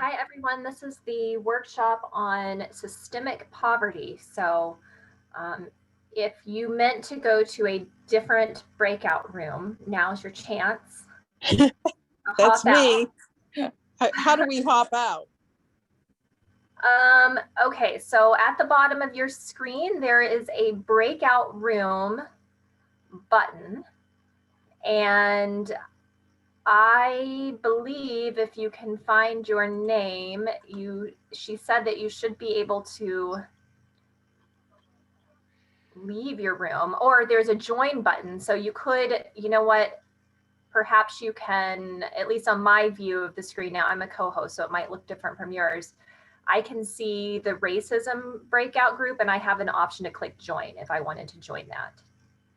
Hi, everyone. This is the workshop on systemic poverty. So if you meant to go to a different breakout room, now's your chance. That's me. How do we hop out? Okay, so at the bottom of your screen, there is a breakout room button. And I believe if you can find your name, she said that you should be able to leave your room, or there's a join button. So you could, you know what, perhaps you can, at least on my view of the screen now, I'm a co-host, so it might look different from yours. I can see the racism breakout group and I have an option to click join if I wanted to join that.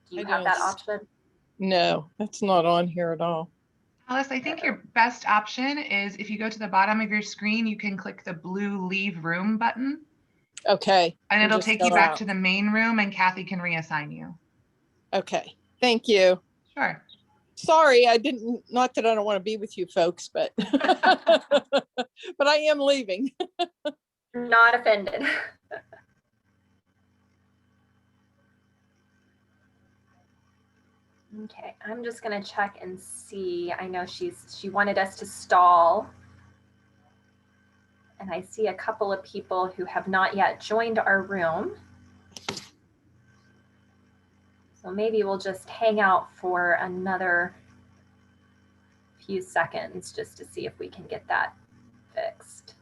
Do you have that option? No, that's not on here at all. Alice, I think your best option is if you go to the bottom of your screen, you can click the blue leave room button. Okay. And it'll take you back to the main room and Kathy can reassign you. Okay. Thank you. Sure. Sorry, not that I don't want to be with you folks, but but I am leaving. Not offended. Okay, I'm just gonna check and see. I know she wanted us to stall. And I see a couple of people who have not yet joined our room. So maybe we'll just hang out for another few seconds just to see if we can get that fixed.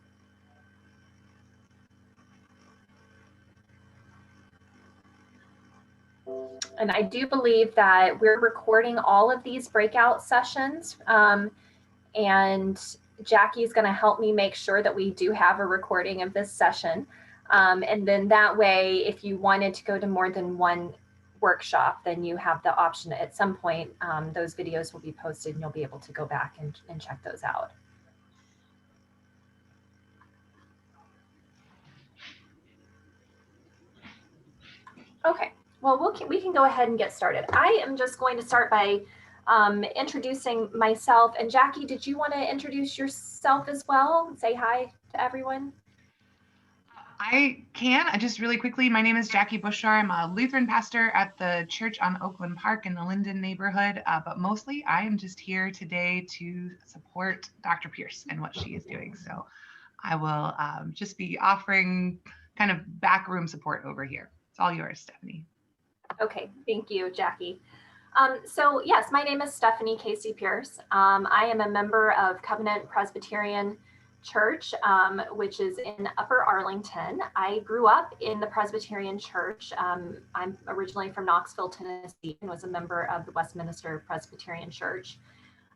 And I do believe that we're recording all of these breakout sessions, and Jackie is going to help me make sure that we do have a recording of this session. And then that way, if you wanted to go to more than one workshop, then you have the option at some point. Those videos will be posted and you'll be able to go back and check those out. Okay, well, we can go ahead and get started. I am just going to start by introducing myself. And Jackie, did you want to introduce yourself as well? Say hi to everyone. I can. Just really quickly, my name is Jacqui Boscher. I'm a Lutheran pastor at the church on Oakland Park in the Linden neighborhood, but mostly I am just here today to support Dr. Pierce and what she is doing. So I will just be offering kind of backroom support over here. It's all yours, Stephanie. Okay, thank you, Jackie. So yes, my name is Stephanie Casey Pierce. I am a member of Covenant Presbyterian Church, which is in Upper Arlington. I grew up in the Presbyterian Church. I'm originally from Knoxville, Tennessee, and was a member of the Westminster Presbyterian Church.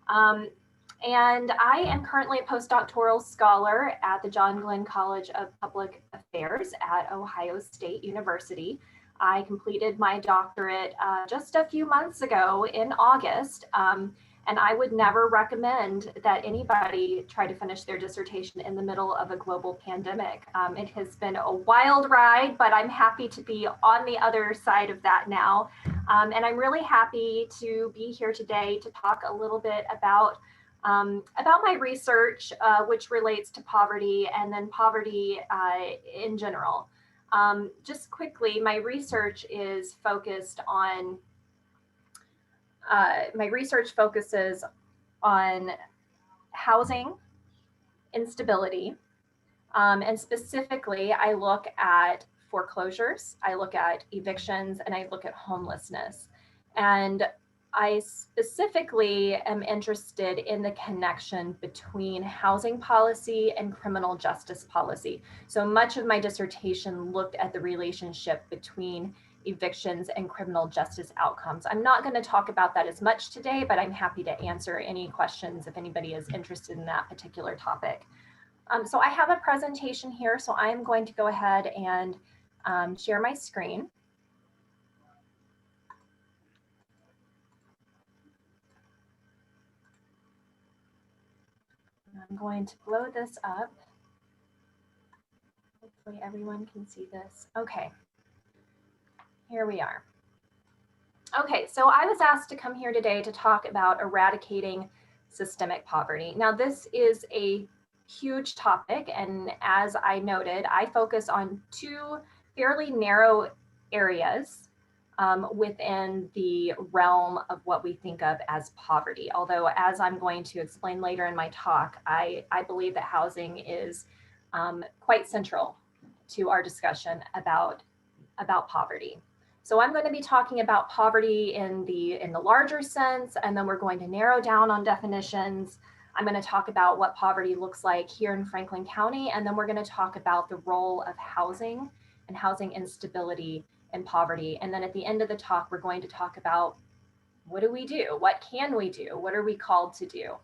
And I am currently a postdoctoral scholar at the John Glenn College of Public Affairs at Ohio State University. I completed my doctorate just a few months ago in August, and I would never recommend that anybody try to finish their dissertation in the middle of a global pandemic. It has been a wild ride, but I'm happy to be on the other side of that now. And I'm really happy to be here today to talk a little bit about my research, which relates to poverty and then poverty in general. Just quickly, my research is focused on, focuses on housing instability. And specifically, I look at foreclosures, I look at evictions, and I look at homelessness. And I specifically am interested in the connection between housing policy and criminal justice policy. So much of my dissertation looked at the relationship between evictions and criminal justice outcomes. I'm not going to talk about that as much today, but I'm happy to answer any questions if anybody is interested in that particular topic. So I have a presentation here, so I'm going to go ahead and share my screen. I'm going to blow this up. Hopefully everyone can see this. Okay, here we are. Okay, so I was asked to come here today to talk about eradicating systemic poverty. Now, this is a huge topic. And as I noted, I focus on two fairly narrow areas within the realm of what we think of as poverty. Although, as I'm going to explain later in my talk, I believe that housing is quite central to our discussion about poverty. So I'm going to be talking about poverty in the larger sense, and then we're going to narrow down on definitions. I'm going to talk about what poverty looks like here in Franklin County, and then we're going to talk about the role of housing and housing instability in poverty. And then at the end of the talk, we're going to talk about what do we do? What can we do? What are we called to do?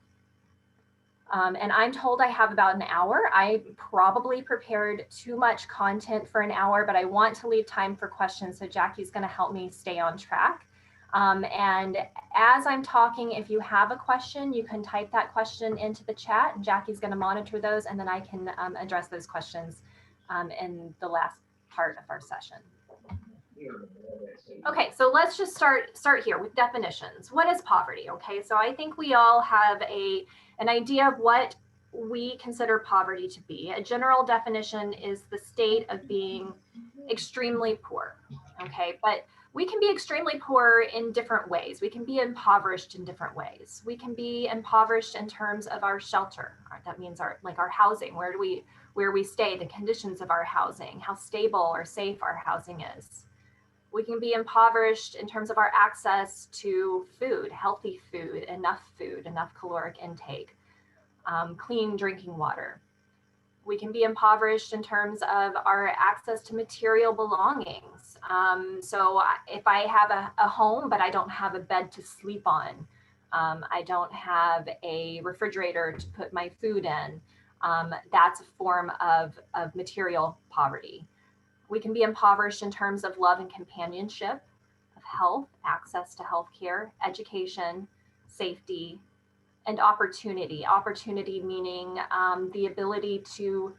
And I'm told I have about an hour. I probably prepared too much content for an hour, but I want to leave time for questions. So Jacqui's going to help me stay on track. And as I'm talking, if you have a question, you can type that question into the chat, and Jacqui's going to monitor those, and then I can address those questions in the last part of our session. Okay, so let's just start here with definitions. What is poverty? Okay, so I think we all have an idea of what we consider poverty to be. A general definition is the state of being extremely poor. Okay, but we can be extremely poor in different ways. We can be impoverished in different ways. We can be impoverished in terms of our shelter. That means our housing. Where we stay, the conditions of our housing, how stable or safe our housing is. We can be impoverished in terms of our access to food, healthy food, enough caloric intake, clean drinking water. We can be impoverished in terms of our access to material belongings. So if I have a home, but I don't have a bed to sleep on, I don't have a refrigerator to put my food in, that's a form of material poverty. We can be impoverished in terms of love and companionship, of health, access to healthcare, education, safety, and opportunity. Opportunity meaning the ability to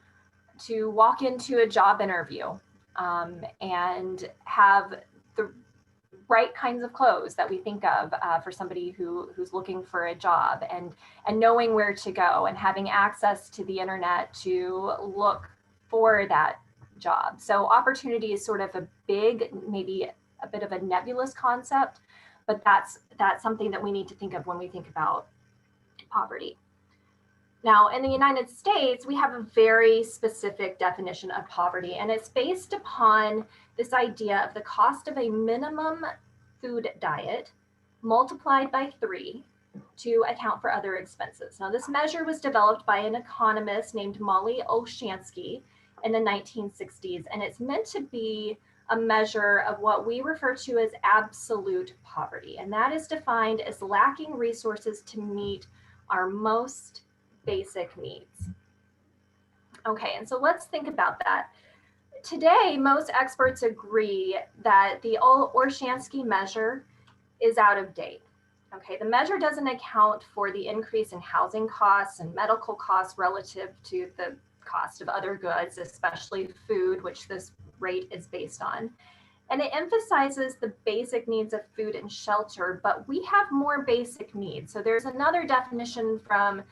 walk into a job interview and have the right kinds of clothes that we think of for somebody who's looking for a job, and knowing where to go and having access to the internet to look for that job. So opportunity is sort of a big, maybe a bit of a nebulous concept, but that's something that we need to think of when we think about poverty. Now, in the United States, we have a very specific definition of poverty, and it's based upon this idea of the cost of a minimum food diet multiplied by 3 to account for other expenses. Now, this measure was developed by an economist named Molly Olshansky in the 1960s, and it's meant to be a measure of what we refer to as absolute poverty, and that is defined as lacking resources to meet our most basic needs. Okay, and so let's think about that. Today, most experts agree that the Olshansky measure is out of date. Okay, the measure doesn't account for the increase in housing costs and medical costs relative to the cost of other goods, especially food, which this rate is based on. And it emphasizes the basic needs of food and shelter, but we have more basic needs. So there's another definition from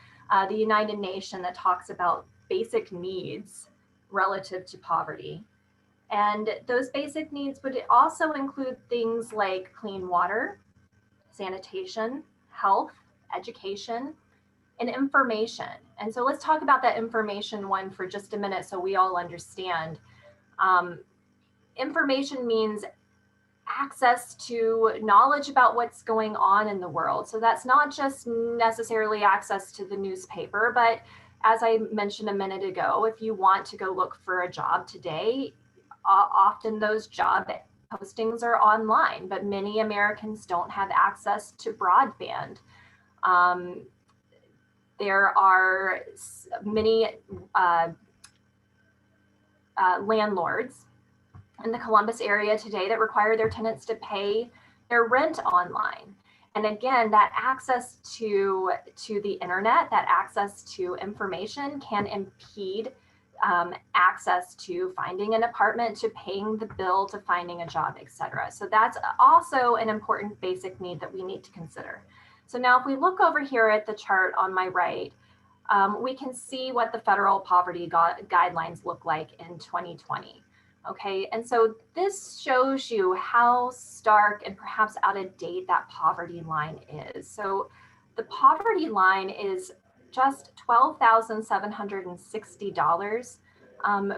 the United Nations that talks about basic needs relative to poverty. And those basic needs would also include things like clean water, sanitation, health, education, and information. And so let's talk about that information one for just a minute so we all understand. Information means access to knowledge about what's going on in the world. So that's not just necessarily access to the newspaper, but as I mentioned a minute ago, if you want to go look for a job today, often those job postings are online, but many Americans don't have access to broadband. There are many landlords in the Columbus area today that require their tenants to pay their rent online. And again, that access to the internet, that access to information can impede access to finding an apartment, to paying the bill, to finding a job, etc. So that's also an important basic need that we need to consider. So now if we look over here at the chart on my right, we can see what the federal poverty guidelines look like in 2020. Okay, and so this shows you how stark and perhaps out of date that poverty line is. So the poverty line is just $12,760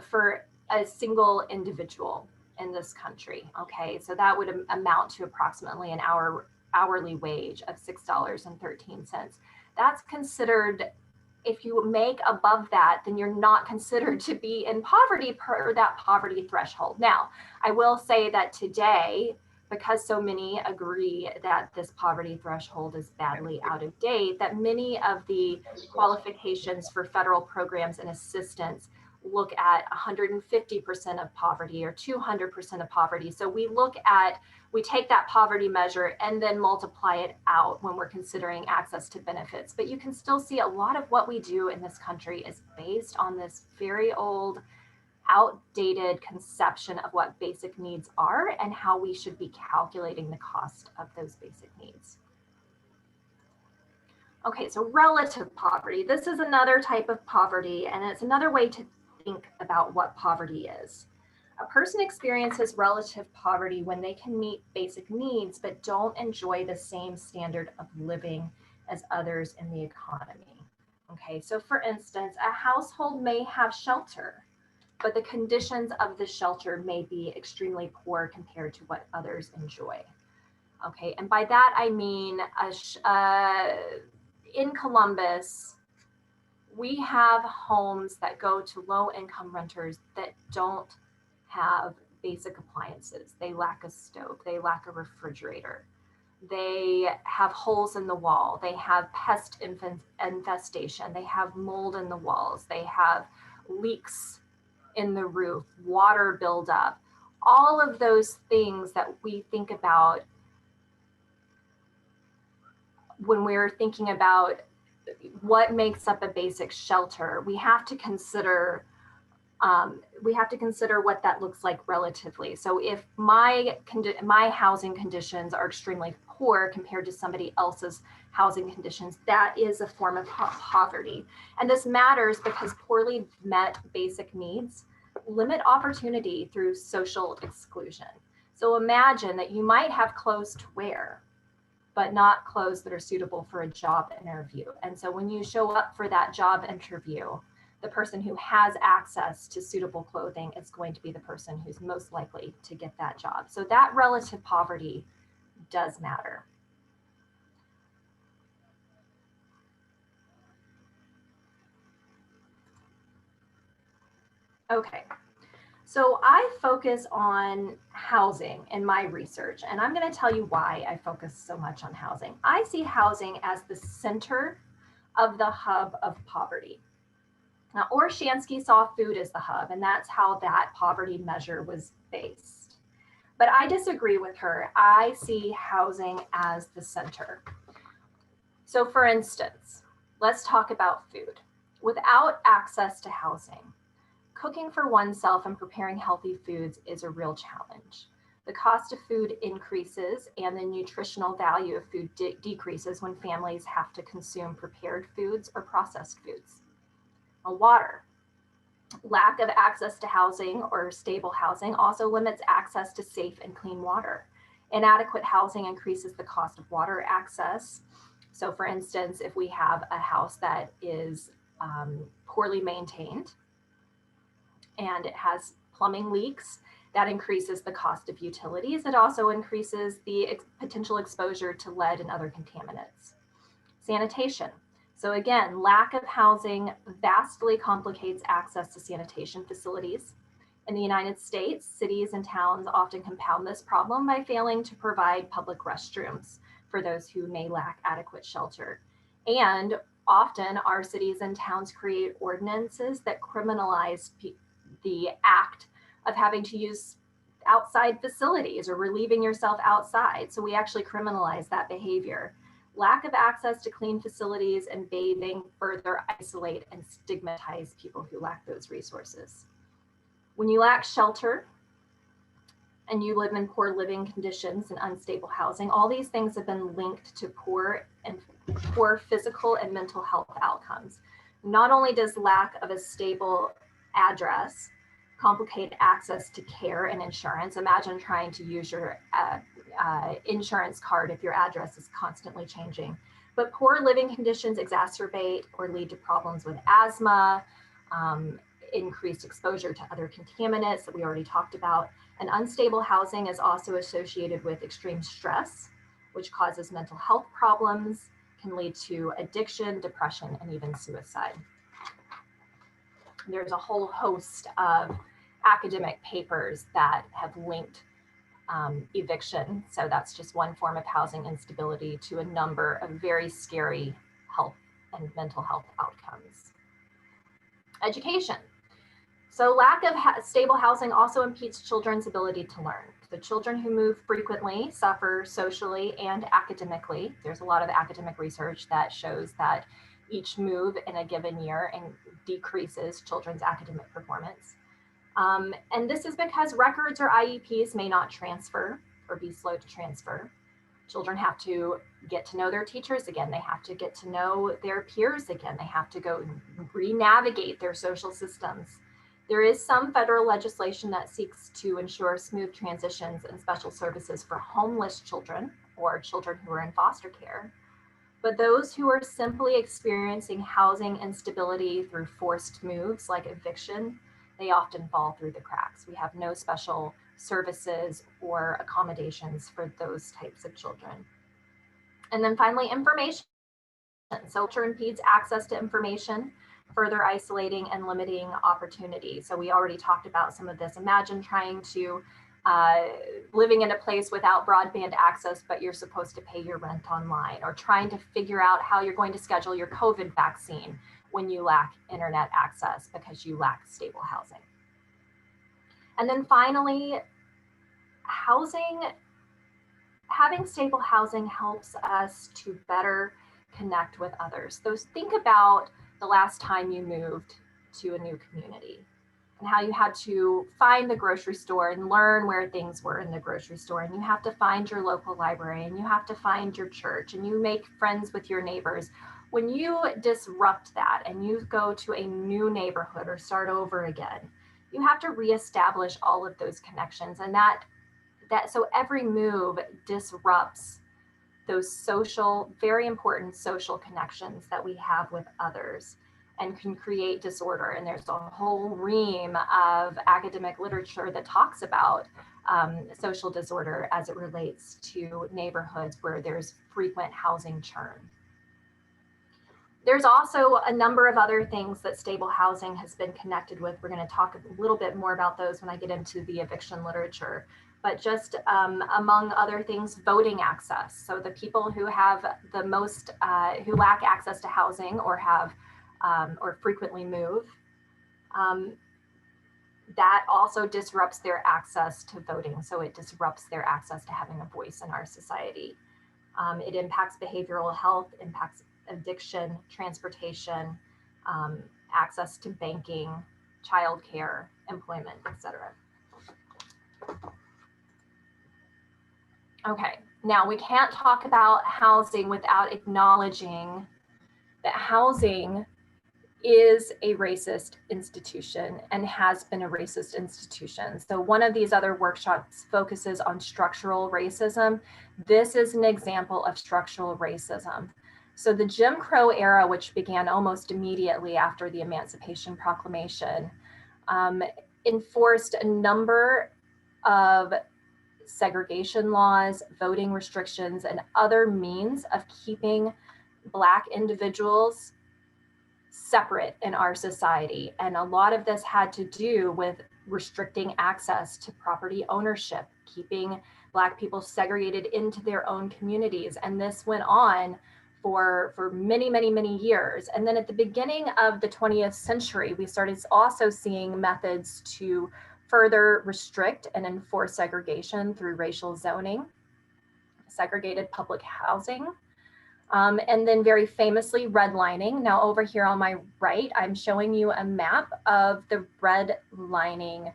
for a single individual in this country. Okay, so that would amount to approximately an hourly wage of $6.13. That's considered, if you make above that, then you're not considered to be in poverty per that poverty threshold. Now, I will say that today, because so many agree that this poverty threshold is badly out of date, that many of the qualifications for federal programs and assistance look at 150% of poverty or 200% of poverty. So we take that poverty measure and then multiply it out when we're considering access to benefits. But you can still see a lot of what we do in this country is based on this very old, outdated conception of what basic needs are and how we should be calculating the cost of those basic needs. Okay, so relative poverty. This is another type of poverty, and it's another way to think about what poverty is. A person experiences relative poverty when they can meet basic needs but don't enjoy the same standard of living as others in the economy. Okay, so for instance, a household may have shelter, but the conditions of the shelter may be extremely poor compared to what others enjoy. Okay, and by that I mean in Columbus, we have homes that go to low-income renters that don't have basic appliances. They lack a stove, they lack a refrigerator, they have holes in the wall, they have pest infestation, they have mold in the walls, they have leaks in the roof, water buildup, all of those things that we think about when we're thinking about what makes up a basic shelter. We have to consider what that looks like relatively. So if my housing conditions are extremely poor compared to somebody else's housing conditions, that is a form of poverty. And this matters because poorly met basic needs limit opportunity through social exclusion. So imagine that you might have clothes to wear, but not clothes that are suitable for a job interview. And so when you show up for that job interview, the person who has access to suitable clothing is going to be the person who's most likely to get that job. So that relative poverty does matter. Okay, so I focus on housing in my research, and I'm going to tell you why I focus so much on housing. I see housing as the center of the hub of poverty. Now, Orshansky saw food as the hub, and that's how that poverty measure was based. But I disagree with her. I see housing as the center. So for instance, let's talk about food. Without access to housing, cooking for oneself and preparing healthy foods is a real challenge. The cost of food increases and the nutritional value of food decreases when families have to consume prepared foods or processed foods. Water. Lack of access to housing or stable housing also limits access to safe and clean water. Inadequate housing increases the cost of water access. So for instance, if we have a house that is poorly maintained and it has plumbing leaks, that increases the cost of utilities. It also increases the potential exposure to lead and other contaminants. Sanitation. So again, lack of housing vastly complicates access to sanitation facilities. In the United States, cities and towns often compound this problem by failing to provide public restrooms for those who may lack adequate shelter. And often our cities and towns create ordinances that criminalize the act of having to use outside facilities or relieving yourself outside. So we actually criminalize that behavior. Lack of access to clean facilities and bathing further isolate and stigmatize people who lack those resources. When you lack shelter and you live in poor living conditions and unstable housing, all these things have been linked to poor physical and mental health outcomes. Not only does lack of a stable address complicate access to care and insurance. Imagine trying to use your insurance card if your address is constantly changing. But poor living conditions exacerbate or lead to problems with asthma, increased exposure to other contaminants that we already talked about. And unstable housing is also associated with extreme stress, which causes mental health problems, can lead to addiction, depression, and even suicide. There's a whole host of academic papers that have linked eviction. So that's just one form of housing instability to a number of very scary health and mental health outcomes. Education. So lack of stable housing also impedes children's ability to learn. The children who move frequently suffer socially and academically. There's a lot of academic research that shows that each move in a given year decreases children's academic performance. And this is because records or IEPs may not transfer or be slow to transfer. Children have to get to know their teachers again. They have to get to know their peers again. They have to go re-navigate their social systems. There is some federal legislation that seeks to ensure smooth transitions and special services for homeless children or children who are in foster care. But those who are simply experiencing housing instability through forced moves like eviction, they often fall through the cracks. We have no special services or accommodations for those types of children. And then finally, information. So culture impedes access to information, further isolating and limiting opportunity. So we already talked about some of this. Imagine trying to living in a place without broadband access, but you're supposed to pay your rent online, or trying to figure out how you're going to schedule your COVID vaccine when you lack internet access because you lack stable housing. And then finally, having stable housing helps us to better connect with others. So think about the last time you moved to a new community and how you had to find the grocery store and learn where things were in the grocery store. And you have to find your local library, and you have to find your church, and you make friends with your neighbors. When you disrupt that and you go to a new neighborhood or start over again, you have to reestablish all of those connections. And so every move disrupts those social, very important social connections that we have with others, and can create disorder. And there's a whole ream of academic literature that talks about social disorder as it relates to neighborhoods where there's frequent housing churn. There's also a number of other things that stable housing has been connected with. We're going to talk a little bit more about those when I get into the eviction literature. But just among other things, voting access. So the people who have the most, who lack access to housing or have, or frequently move, that also disrupts their access to voting. So it disrupts their access to having a voice in our society. It impacts behavioral health, impacts addiction, transportation, access to banking, childcare, employment, etc. Okay, now we can't talk about housing without acknowledging that housing is a racist institution and has been a racist institution. So one of these other workshops focuses on structural racism. This is an example of structural racism. So the Jim Crow era, which began almost immediately after the Emancipation Proclamation, enforced a number of segregation laws, voting restrictions, and other means of keeping Black individuals separate in our society. And a lot of this had to do with restricting access to property ownership, keeping Black people segregated into their own communities. And this went on for many, many, many years. And then at the beginning of the 20th century, we started also seeing methods to further restrict and enforce segregation through racial zoning, segregated public housing, and then very famously redlining. Now over here on my right, I'm showing you a map of the redlining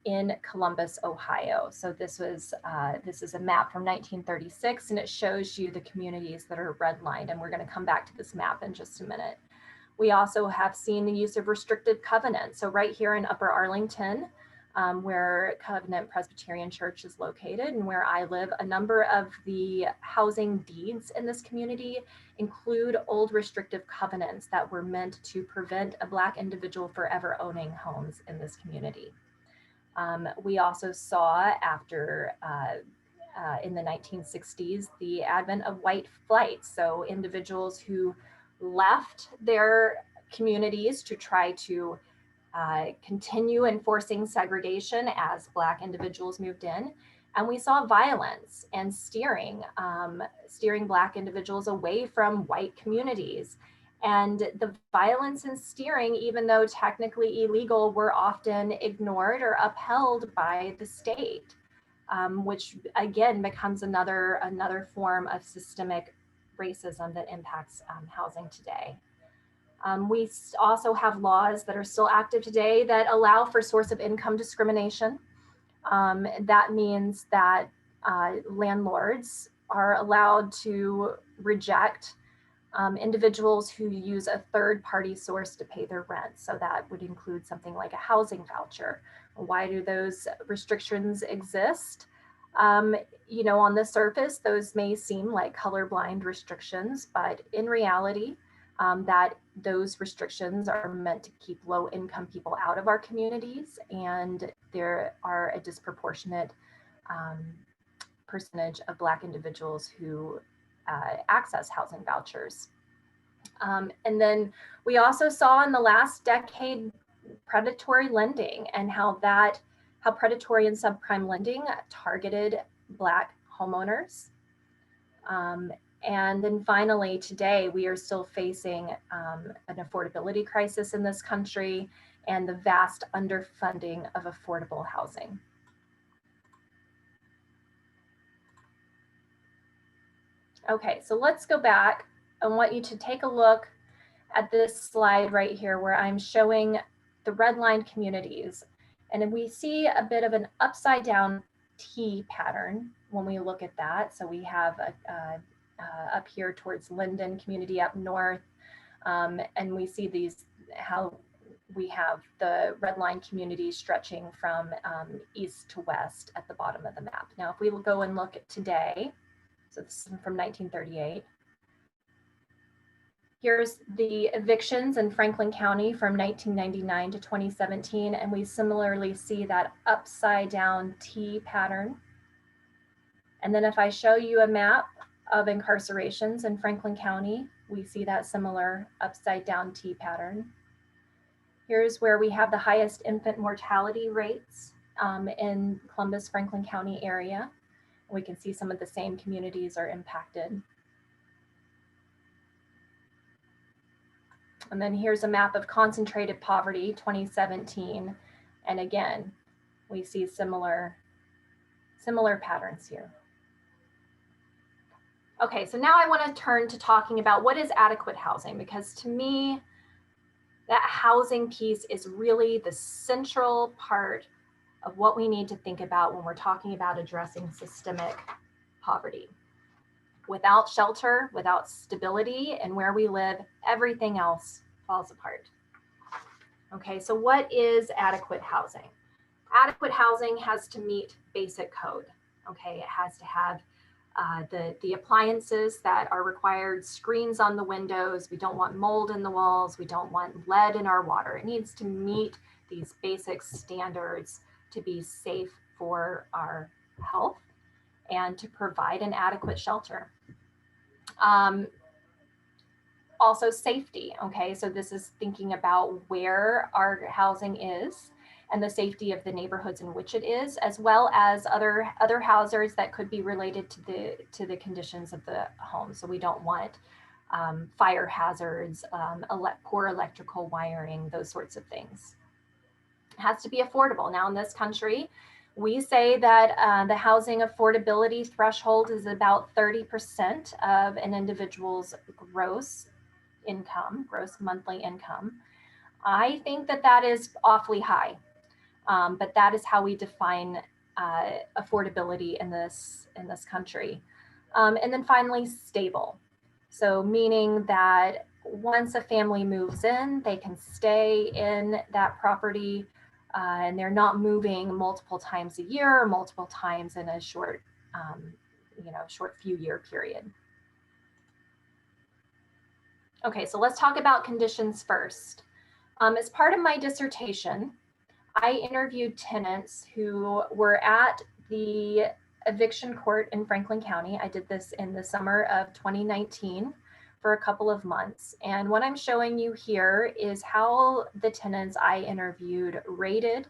in Columbus, Ohio. So this is a map from 1936, and it shows you the communities that are redlined. And we're going to come back to this map in just a minute. We also have seen the use of restrictive covenants. So right here in Upper Arlington, where Covenant Presbyterian Church is located and where I live, a number of the housing deeds in this community include old restrictive covenants that were meant to prevent a Black individual forever owning homes in this community. We also saw after in the 1960s, the advent of white flight. So individuals who left their communities to try to continue enforcing segregation as Black individuals moved in. And we saw violence and steering Black individuals away from white communities. And the violence and steering, even though technically illegal, were often ignored or upheld by the state, which again becomes another form of systemic racism that impacts housing today. We also have laws that are still active today that allow for source of income discrimination. That means that landlords are allowed to reject individuals who use a third-party source to pay their rent. So that would include something like a housing voucher. Why do those restrictions exist? You know, on the surface, those may seem like colorblind restrictions, but in reality, that those restrictions are meant to keep low-income people out of our communities, and there are a disproportionate percentage of Black individuals who access housing vouchers. And then we also saw in the last decade predatory lending and how predatory and subprime lending targeted Black homeowners. And then finally, today, we are still facing an affordability crisis in this country and the vast underfunding of affordable housing. Okay, so let's go back. I want you to take a look at this slide right here where I'm showing the redlined communities. And then we see a bit of an upside down T pattern when we look at that. So we have up here towards Linden community up north. And we see how we have the redline communities stretching from east to west at the bottom of the map. Now, if we will go and look at today, so this is from 1938. Here's the evictions in Franklin County from 1999 to 2017, and we similarly see that upside down T pattern. And then if I show you a map of incarcerations in Franklin County, we see that similar upside down T pattern. Here's where we have the highest infant mortality rates in Columbus, Franklin County area. We can see some of the same communities are impacted. And then here's a map of concentrated poverty, 2017. And again, we see similar patterns here. Okay, so now I want to turn to talking about what is adequate housing, because to me, that housing piece is really the central part of what we need to think about when we're talking about addressing systemic poverty. Without shelter, without stability, and where we live, everything else falls apart. Okay, so what is adequate housing? Adequate housing has to meet basic code. Okay, it has to have the appliances that are required, screens on the windows. We don't want mold in the walls. We don't want lead in our water. It needs to meet these basic standards to be safe for our health and to provide an adequate shelter. Also safety, okay? So this is thinking about where our housing is and the safety of the neighborhoods in which it is, as well as other hazards that could be related to the conditions of the home. So we don't want fire hazards, poor electrical wiring, those sorts of things. It has to be affordable. Now in this country, we say that the housing affordability threshold is about 30% of an individual's gross income, gross monthly income. I think that that is awfully high, but that is how we define affordability in this country. And then finally, stable. So meaning that once a family moves in, they can stay in that property and they're not moving multiple times a year or multiple times in a short, short few year period. Okay, so let's talk about conditions first. As part of my dissertation, I interviewed tenants who were at the eviction court in Franklin County. I did this in the summer of 2019 for a couple of months. And what I'm showing you here is how the tenants I interviewed rated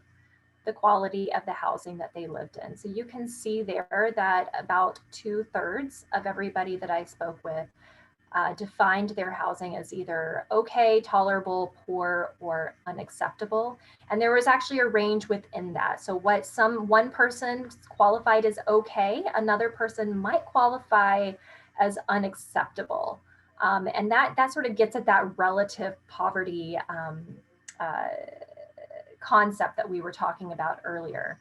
the quality of the housing that they lived in. So you can see there that about 2/3 of everybody that I spoke with defined their housing as either okay, tolerable, poor, or unacceptable. And there was actually a range within that. So what one person qualified as okay, another person might qualify as unacceptable. And that sort of gets at that relative poverty concept that we were talking about earlier.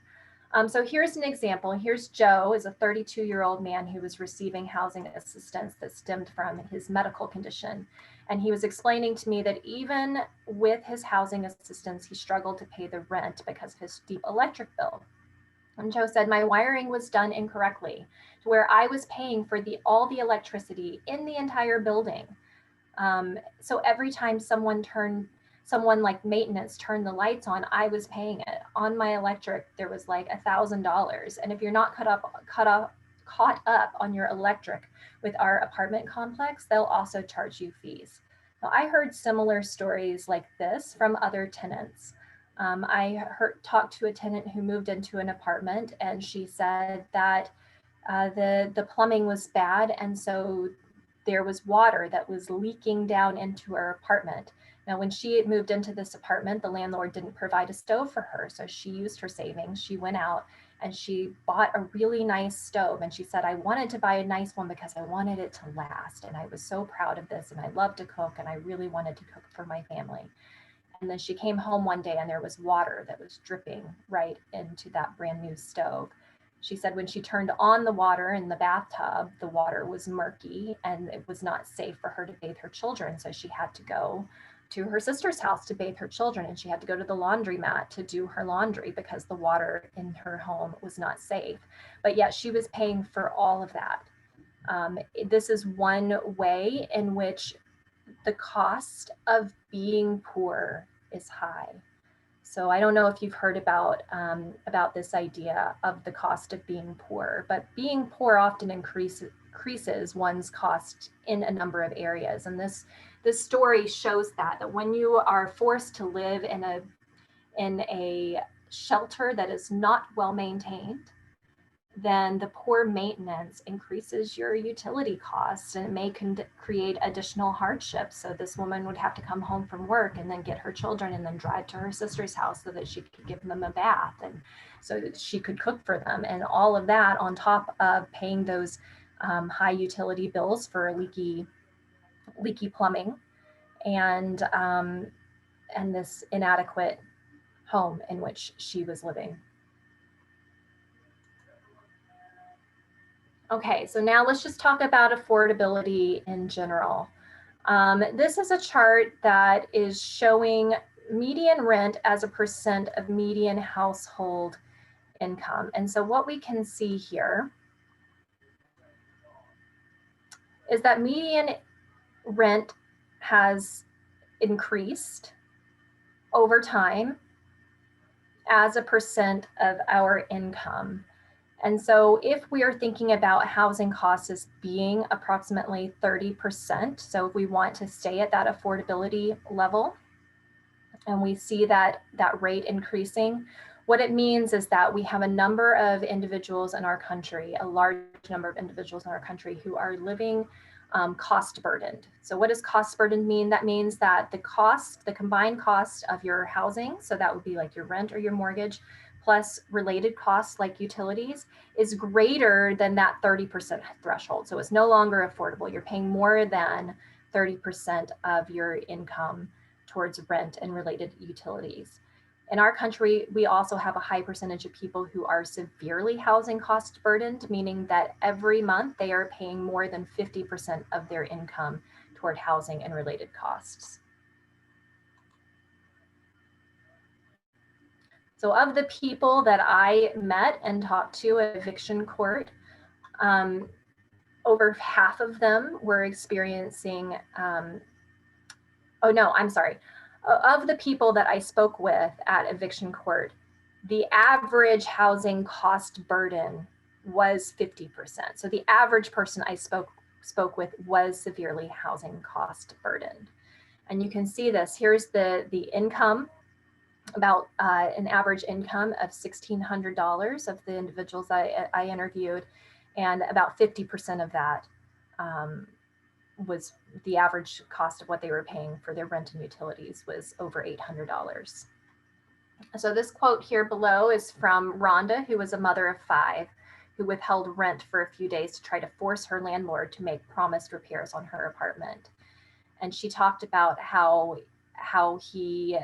So here's an example. Here's Joe, is a 32-year-old man who was receiving housing assistance that stemmed from his medical condition. And he was explaining to me that even with his housing assistance, he struggled to pay the rent because of his steep electric bill. And Joe said, my wiring was done incorrectly, to where I was paying for all the electricity in the entire building. So every time someone like maintenance turned the lights on, I was paying it. On my electric, there was like $1,000. And if you're not caught up on your electric with our apartment complex, they'll also charge you fees. Now, I heard similar stories like this from other tenants. I talked to a tenant who moved into an apartment, and she said that the plumbing was bad, and so there was water that was leaking down into her apartment. Now, when she moved into this apartment, the landlord didn't provide a stove for her. So she used her savings. She went out and she bought a really nice stove. And she said, I wanted to buy a nice one because I wanted it to last. And I was so proud of this. And I love to cook. And I really wanted to cook for my family. And then she came home one day and there was water that was dripping right into that brand new stove. She said when she turned on the water in the bathtub, the water was murky and it was not safe for her to bathe her children. So she had to go to her sister's house to bathe her children, and she had to go to the laundromat to do her laundry because the water in her home was not safe. But yet she was paying for all of that. This is one way in which the cost of being poor is high. So I don't know if you've heard about this idea of the cost of being poor, but being poor often increases one's cost in a number of areas. And this story shows that when you are forced to live in a shelter that is not well maintained, then the poor maintenance increases your utility costs, and it may create additional hardships. So this woman would have to come home from work and then get her children and then drive to her sister's house so that she could give them a bath and so that she could cook for them. And all of that on top of paying those high utility bills for leaky plumbing and this inadequate home in which she was living. Okay, so now let's just talk about affordability in general. This is a chart that is showing median rent as a percent of median household income. And so what we can see here is that median rent has increased over time as a percent of our income. And so if we are thinking about housing costs as being approximately 30%, so if we want to stay at that affordability level, and we see that rate increasing, what it means is that we have a number of individuals in our country, a large number of individuals in our country who are living cost burdened. So what does cost burdened mean? That means that the combined cost of your housing, so that would be like your rent or your mortgage, plus related costs like utilities, is greater than that 30% threshold. So it's no longer affordable. You're paying more than 30% of your income towards rent and related utilities. In our country, we also have a high percentage of people who are severely housing cost burdened, meaning that every month they are paying more than 50% of their income toward housing and related costs. So of the people that I met and talked to at eviction court, over half of them were experiencing, oh no, I'm sorry. Of the people that I spoke with at eviction court, the average housing cost burden was 50%. So the average person I spoke with was severely housing cost burdened. And you can see this, here's the income, about an average income of $1,600 of the individuals I interviewed, and about 50% of that was the average cost of what they were paying for their rent and utilities was over $800. So this quote here below is from Rhonda, who was a mother of 5, who withheld rent for a few days to try to force her landlord to make promised repairs on her apartment. And she talked about how he,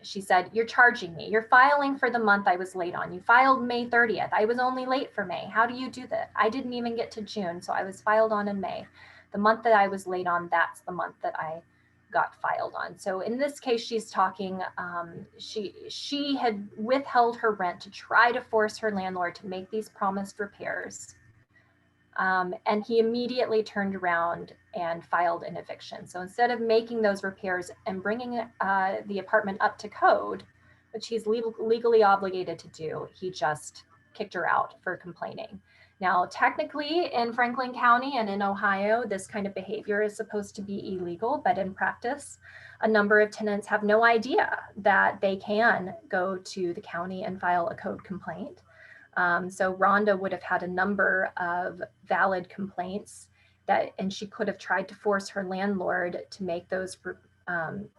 she said, "You're charging me. You're filing for the month I was late on. You filed May 30th. I was only late for May. How do you do that? I didn't even get to June, so I was filed on in May. The month that I was late on, that's the month that I got filed on." So in this case, she's talking, she had withheld her rent to try to force her landlord to make these promised repairs. And he immediately turned around and filed an eviction. So instead of making those repairs and bringing the apartment up to code, which he's legally obligated to do, he just kicked her out for complaining. Now, technically in Franklin County and in Ohio, this kind of behavior is supposed to be illegal, but in practice, a number of tenants have no idea that they can go to the county and file a code complaint. So Rhonda would have had a number of valid complaints and she could have tried to force her landlord to make those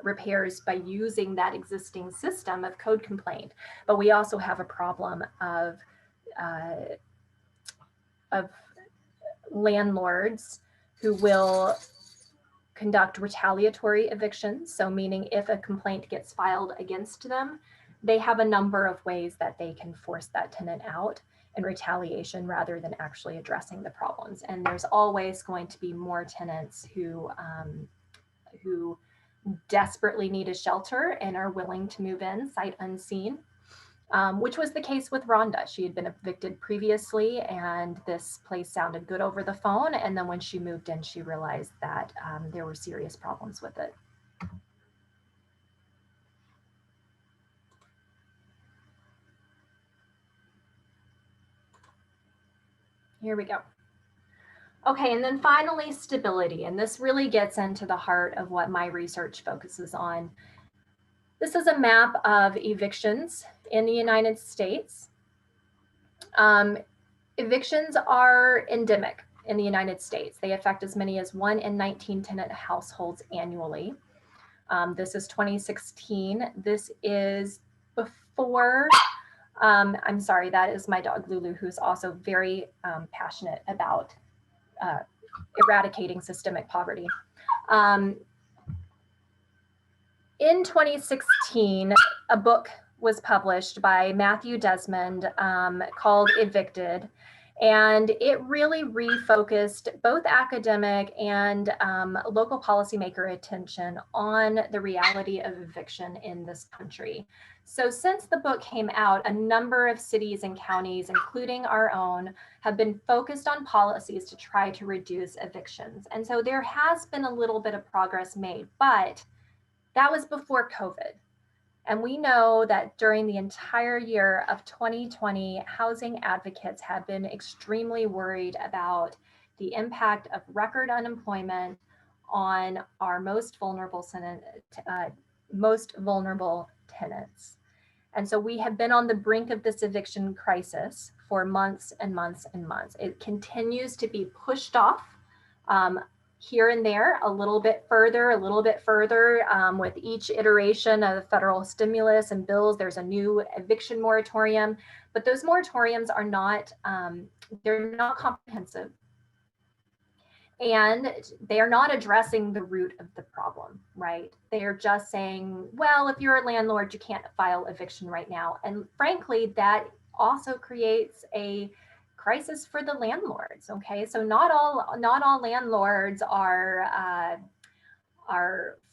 repairs by using that existing system of code complaint. But we also have a problem of landlords who will conduct retaliatory evictions. So meaning if a complaint gets filed against them, they have a number of ways that they can force that tenant out in retaliation rather than actually addressing the problems. And there's always going to be more tenants who desperately need a shelter and are willing to move in sight unseen, which was the case with Rhonda. She had been evicted previously and this place sounded good over the phone. And then when she moved in, she realized that there were serious problems with it. Here we go. Okay, and then finally, stability. And this really gets into the heart of what my research focuses on. This is a map of evictions in the United States. Evictions are endemic in the United States. They affect as many as 1 in 19 tenant households annually. This is 2016. This is before, I'm sorry, that is my dog Lulu, who's also very passionate about eradicating systemic poverty. In 2016, a book was published by Matthew Desmond called Evicted, and it really refocused both academic and local policymaker attention on the reality of eviction in this country. So since the book came out, a number of cities and counties, including our own, have been focused on policies to try to reduce evictions. And so there has been a little bit of progress made, but that was before COVID. And we know that during the entire year of 2020, housing advocates have been extremely worried about the impact of record unemployment on our most vulnerable tenants. And so we have been on the brink of this eviction crisis for months and months and months. It continues to be pushed off here and there, a little bit further, with each iteration of the federal stimulus and bills. There's a new eviction moratorium, but those moratoriums are not, they're not comprehensive. And they are not addressing the root of the problem, right? They are just saying, well, if you're a landlord, you can't file eviction right now. And frankly, that also creates a crisis for the landlords. Okay, so not all landlords are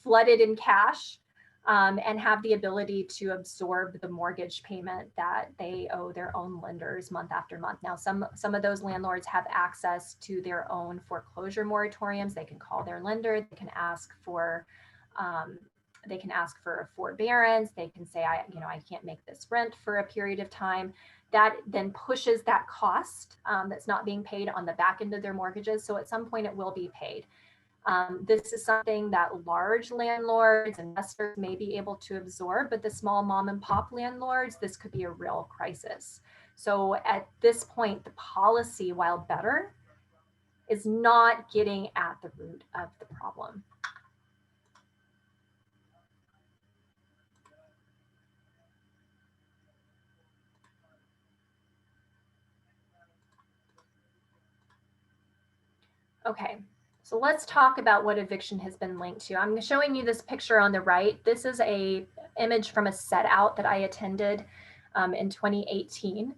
flooded in cash and have the ability to absorb the mortgage payment that they owe their own lenders month after month. Now, some of those landlords have access to their own foreclosure moratoriums. They can call their lender. They can ask for a forbearance. They can say, I can't make this rent for a period of time. That then pushes that cost that's not being paid on the back end of their mortgages. So at some point it will be paid. This is something that large landlords, investors may be able to absorb, but the small mom and pop landlords, this could be a real crisis. So at this point, the policy, while better, is not getting at the root of the problem. Okay, so let's talk about what eviction has been linked to. I'm showing you this picture on the right. This is a image from a set out that I attended in 2018.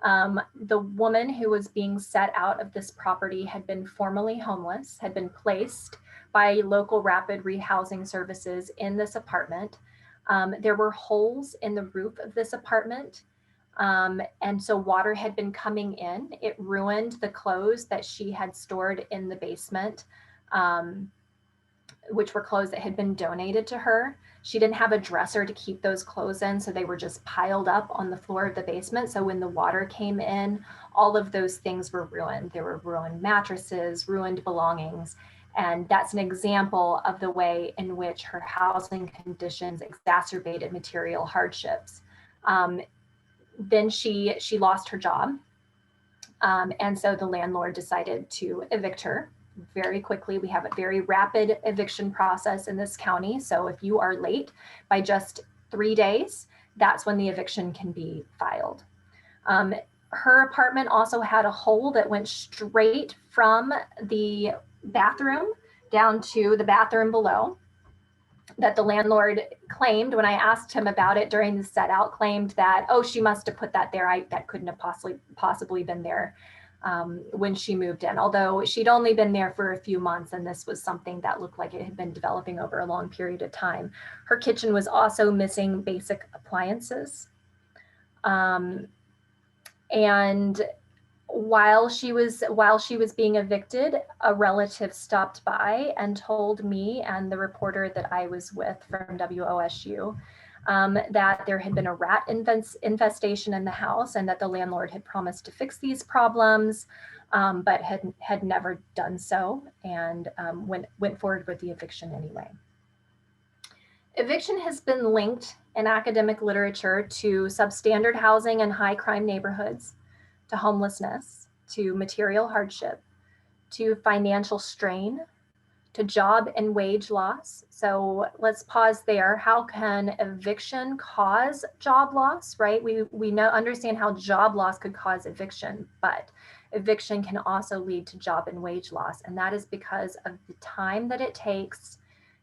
The woman who was being set out of this property had been formerly homeless, had been placed by local rapid rehousing services in this apartment. There were holes in the roof of this apartment. And so water had been coming in. It ruined the clothes that she had stored in the basement, which were clothes that had been donated to her. She didn't have a dresser to keep those clothes in, so they were just piled up on the floor of the basement. So when the water came in, all of those things were ruined. There were ruined mattresses, ruined belongings. And that's an example of the way in which her housing conditions exacerbated material hardships. Then she lost her job. And so the landlord decided to evict her very quickly. We have a very rapid eviction process in this county. So if you are late by just 3 days, that's when the eviction can be filed. Her apartment also had a hole that went straight from the bathroom down to the bathroom below, that the landlord claimed, when I asked him about it during the set out, claimed that, oh, she must have put that there. That couldn't have possibly been there when she moved in, although she'd only been there for a few months, and this was something that looked like it had been developing over a long period of time. Her kitchen was also missing basic appliances. And while she was being evicted, a relative stopped by and told me and the reporter that I was with from WOSU that there had been a rat infestation in the house, and that the landlord had promised to fix these problems, but had never done so, and went forward with the eviction anyway. Eviction has been linked in academic literature to substandard housing and high crime neighborhoods, to homelessness, to material hardship, to financial strain, to job and wage loss. So let's pause there. How can eviction cause job loss, right? We understand how job loss could cause eviction, but eviction can also lead to job and wage loss. And that is because of the time that it takes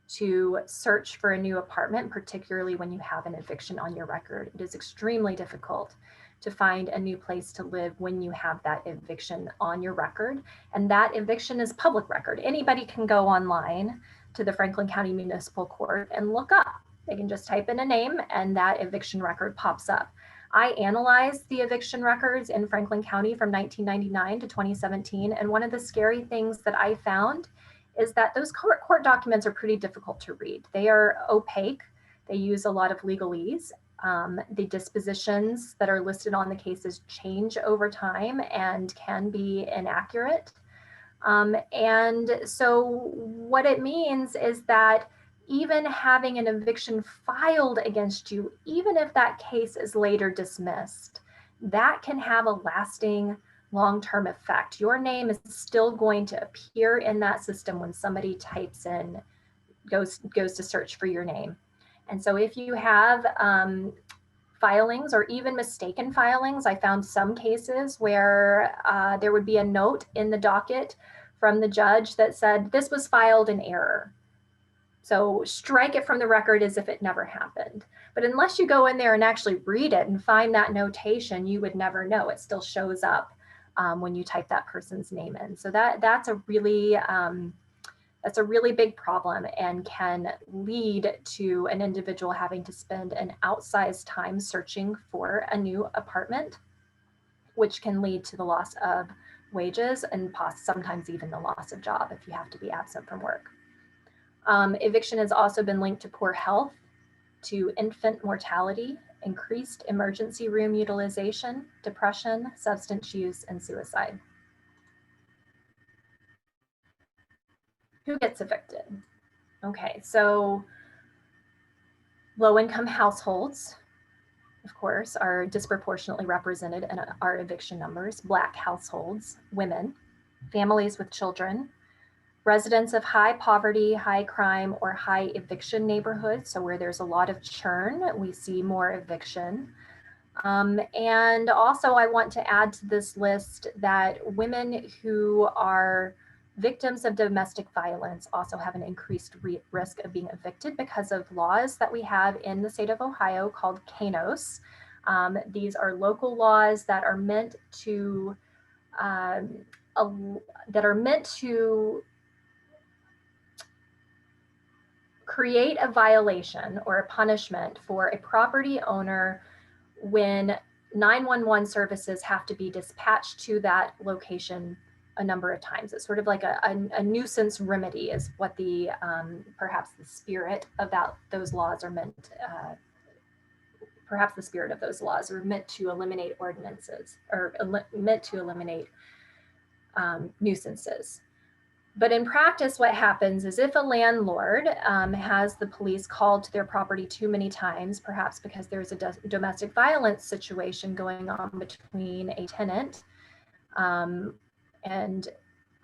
to search for a new apartment, particularly when you have an eviction on your record. It is extremely difficult to find a new place to live when you have that eviction on your record. And that eviction is public record. Anybody can go online to the Franklin County Municipal Court and look up. They can just type in a name and that eviction record pops up. I analyzed the eviction records in Franklin County from 1999 to 2017. And one of the scary things that I found is that those court documents are pretty difficult to read. They are opaque. They use a lot of legalese. The dispositions that are listed on the cases change over time and can be inaccurate. And so what it means is that even having an eviction filed against you, even if that case is later dismissed, that can have a lasting long-term effect. Your name is still going to appear in that system when somebody types in, goes to search for your name. And so if you have filings or even mistaken filings, I found some cases where there would be a note in the docket from the judge that said, this was filed in error. So strike it from the record as if it never happened. But unless you go in there and actually read it and find that notation, you would never know. It still shows up when you type that person's name in. So that's a really big problem and can lead to an individual having to spend an outsized time searching for a new apartment, which can lead to the loss of wages and sometimes even the loss of job if you have to be absent from work. Eviction has also been linked to poor health, to infant mortality, increased emergency room utilization, depression, substance use, and suicide. Who gets evicted? Okay, so low-income households, of course, are disproportionately represented in our eviction numbers. Black households, women, families with children, residents of high poverty, high crime, or high eviction neighborhoods. So where there's a lot of churn, we see more eviction. And also I want to add to this list that women who are victims of domestic violence also have an increased risk of being evicted because of laws that we have in the state of Ohio called KANOS. These are local laws that are meant to create a violation or a punishment for a property owner when 911 services have to be dispatched to that location a number of times. It's sort of like a nuisance remedy is what the perhaps the spirit of those laws are meant. Perhaps the spirit of those laws are meant to eliminate ordinances or meant to eliminate nuisances. But in practice, what happens is if a landlord has the police called to their property too many times, perhaps because there's a domestic violence situation going on between a tenant and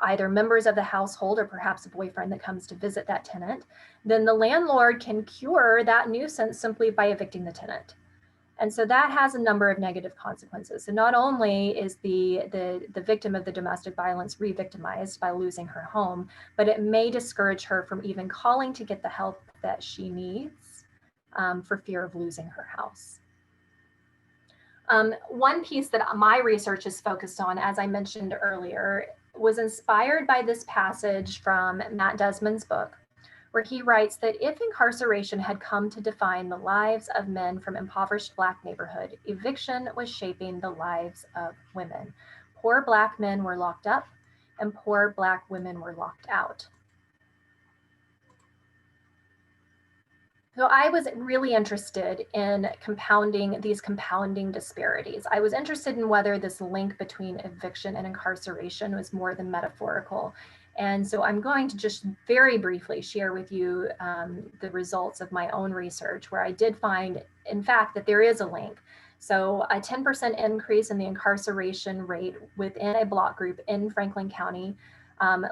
either members of the household or perhaps a boyfriend that comes to visit that tenant, then the landlord can cure that nuisance simply by evicting the tenant. And so that has a number of negative consequences. So not only is the victim of the domestic violence re-victimized by losing her home, but it may discourage her from even calling to get the help that she needs for fear of losing her house. One piece that my research is focused on, as I mentioned earlier, was inspired by this passage from Matt Desmond's book, where he writes that if incarceration had come to define the lives of men from impoverished Black neighborhood, eviction was shaping the lives of women. Poor Black men were locked up and poor Black women were locked out. So I was really interested in these compounding disparities. I was interested in whether this link between eviction and incarceration was more than metaphorical. And so I'm going to just very briefly share with you the results of my own research, where I did find, in fact, that there is a link. So a 10% increase in the incarceration rate within a block group in Franklin County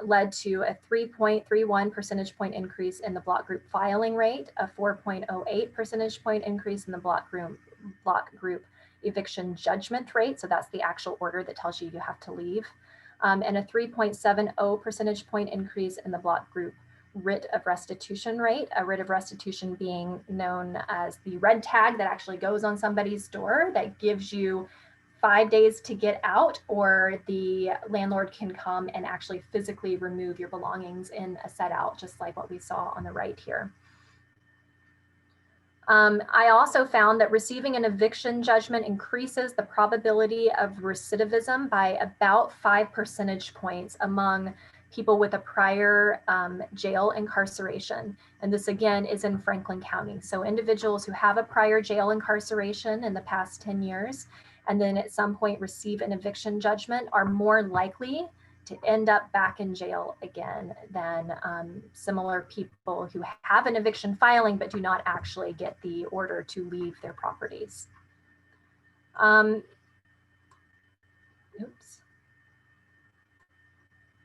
led to a 3.31 percentage point increase in the block group filing rate, a 4.08 percentage point increase in the block group eviction judgment rate. So that's the actual order that tells you you have to leave. And a 3.70 percentage point increase in the block group writ of restitution rate, a writ of restitution being known as the red tag that actually goes on somebody's door that gives you 5 days to get out, or the landlord can come and actually physically remove your belongings in a set out, just like what we saw on the right here. I also found that receiving an eviction judgment increases the probability of recidivism by about 5 percentage points among people with a prior jail incarceration. And this again is in Franklin County. So individuals who have a prior jail incarceration in the past 10 years, and then at some point receive an eviction judgment, are more likely to end up back in jail again than similar people who have an eviction filing but do not actually get the order to leave their properties. I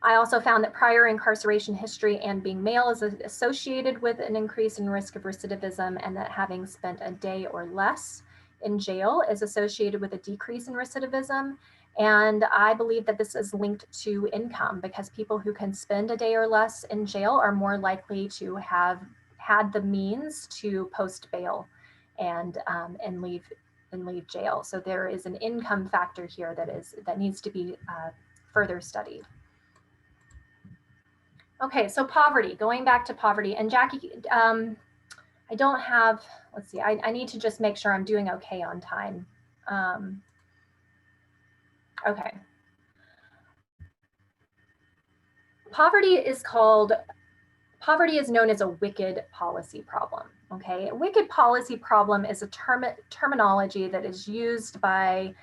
also found that prior incarceration history and being male is associated with an increase in risk of recidivism, and that having spent a day or less in jail is associated with a decrease in recidivism. And I believe that this is linked to income, because people who can spend a day or less in jail are more likely to have had the means to post bail and leave leave jail. So there is an income factor here that needs to be further studied. Okay, so poverty, going back to poverty, and Jacqui, I don't have, let's see, I need to just make sure I'm doing okay on time. Okay. Poverty is known as a wicked policy problem, okay? A wicked policy problem is a terminology that is used by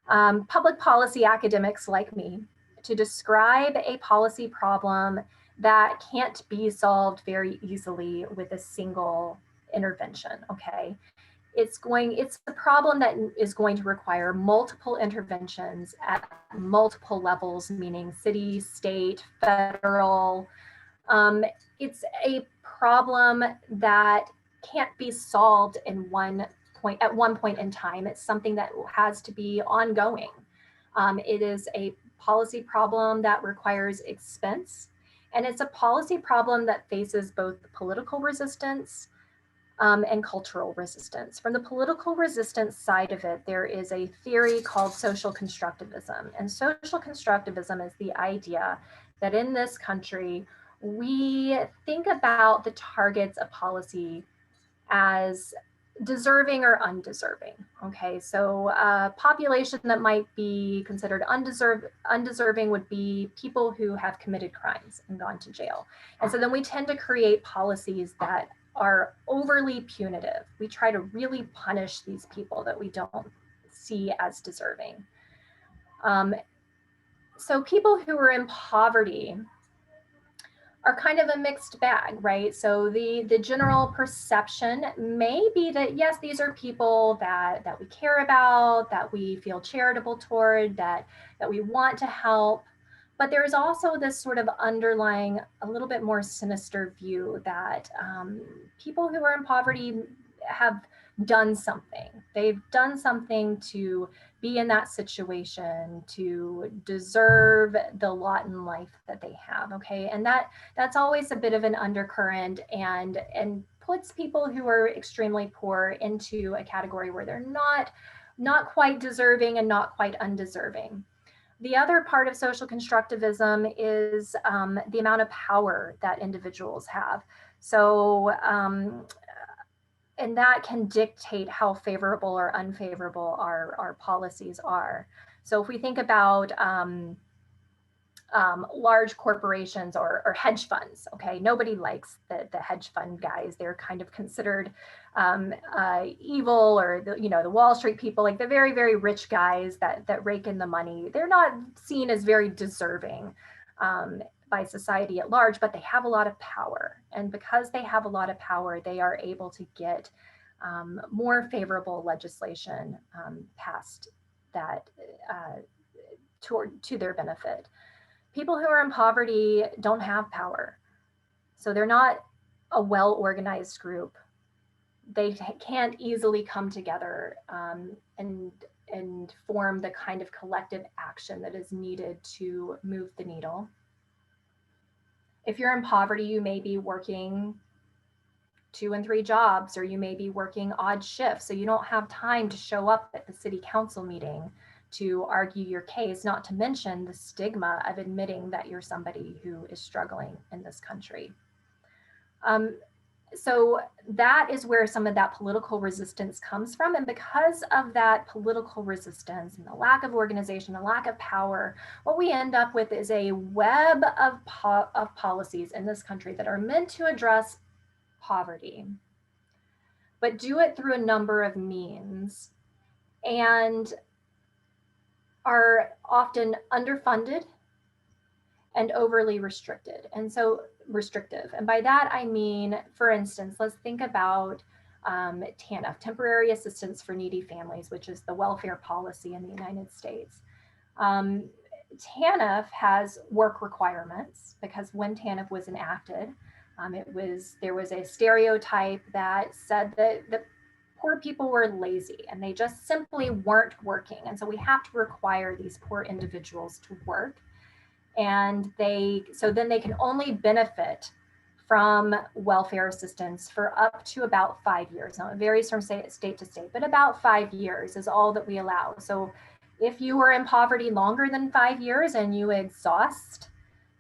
public policy academics like me to describe a policy problem that can't be solved very easily with a single intervention, okay? It's a problem that is going to require multiple interventions at multiple levels, meaning city, state, federal. It's a problem that can't be solved at one point in time. It's something that has to be ongoing. It is a policy problem that requires expense, and it's a policy problem that faces both political resistance and cultural resistance. From the political resistance side of it, there is a theory called social constructivism. And social constructivism is the idea that in this country, we think about the targets of policy as deserving or undeserving. Okay, so a population that might be considered undeserving would be people who have committed crimes and gone to jail. And so then we tend to create policies that are overly punitive. We try to really punish these people that we don't see as deserving. So people who are in poverty are kind of a mixed bag, right? So the general perception may be that, yes, these are people that we care about, that we feel charitable toward, that we want to help. But there is also this sort of underlying, a little bit more sinister view that people who are in poverty have done something. They've done something to be in that situation, to deserve the lot in life that they have, okay? And that's always a bit of an undercurrent and puts people who are extremely poor into a category where they're not quite deserving and not quite undeserving. The other part of social constructivism is the amount of power that individuals have. So, and that can dictate how favorable or unfavorable our policies are. So if we think about large corporations or hedge funds, okay, nobody likes the hedge fund guys. They're kind of considered evil, or the Wall Street people, like the very, very rich guys that rake in the money. They're not seen as very deserving by society at large, but they have a lot of power. And because they have a lot of power, they are able to get more favorable legislation passed that to their benefit. People who are in poverty don't have power. So they're not a well-organized group. They can't easily come together and form the kind of collective action that is needed to move the needle. If you're in poverty, you may be working 2 and 3 jobs, or you may be working odd shifts. So you don't have time to show up at the city council meeting to argue your case, not to mention the stigma of admitting that you're somebody who is struggling in this country. So that is where some of that political resistance comes from. And because of that political resistance and the lack of organization, the lack of power, what we end up with is a web of policies in this country that are meant to address poverty, but do it through a number of means and are often underfunded and overly restricted. And so restrictive. And by that, I mean, for instance, let's think about TANF, Temporary Assistance for Needy Families, which is the welfare policy in the United States. TANF has work requirements because when TANF was enacted, there was a stereotype that said that poor people were lazy and they just simply weren't working. And so we have to require these poor individuals to work. And so then they can only benefit from welfare assistance for up to about 5 years. Now, it varies from state to state, but about 5 years is all that we allow. So if you are in poverty longer than 5 years and you exhaust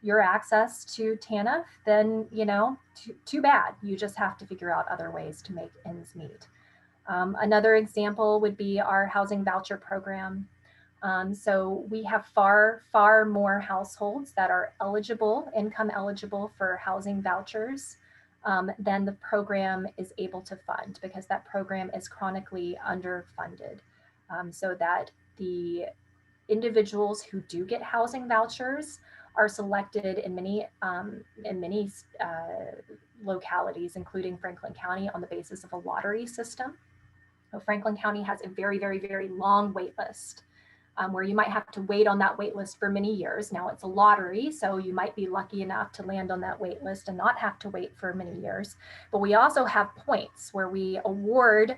your access to TANF, then, you know, too bad. You just have to figure out other ways to make ends meet. Another example would be our housing voucher program. So we have far more households that are eligible, income eligible for housing vouchers than the program is able to fund, because that program is chronically underfunded. So that the individuals who do get housing vouchers are selected in many localities, including Franklin County, on the basis of a lottery system. So Franklin County has a very, very, very long wait list. Where you might have to wait on that wait list for many years. Now it's a lottery, so you might be lucky enough to land on that wait list and not have to wait for many years. But we also have points where we award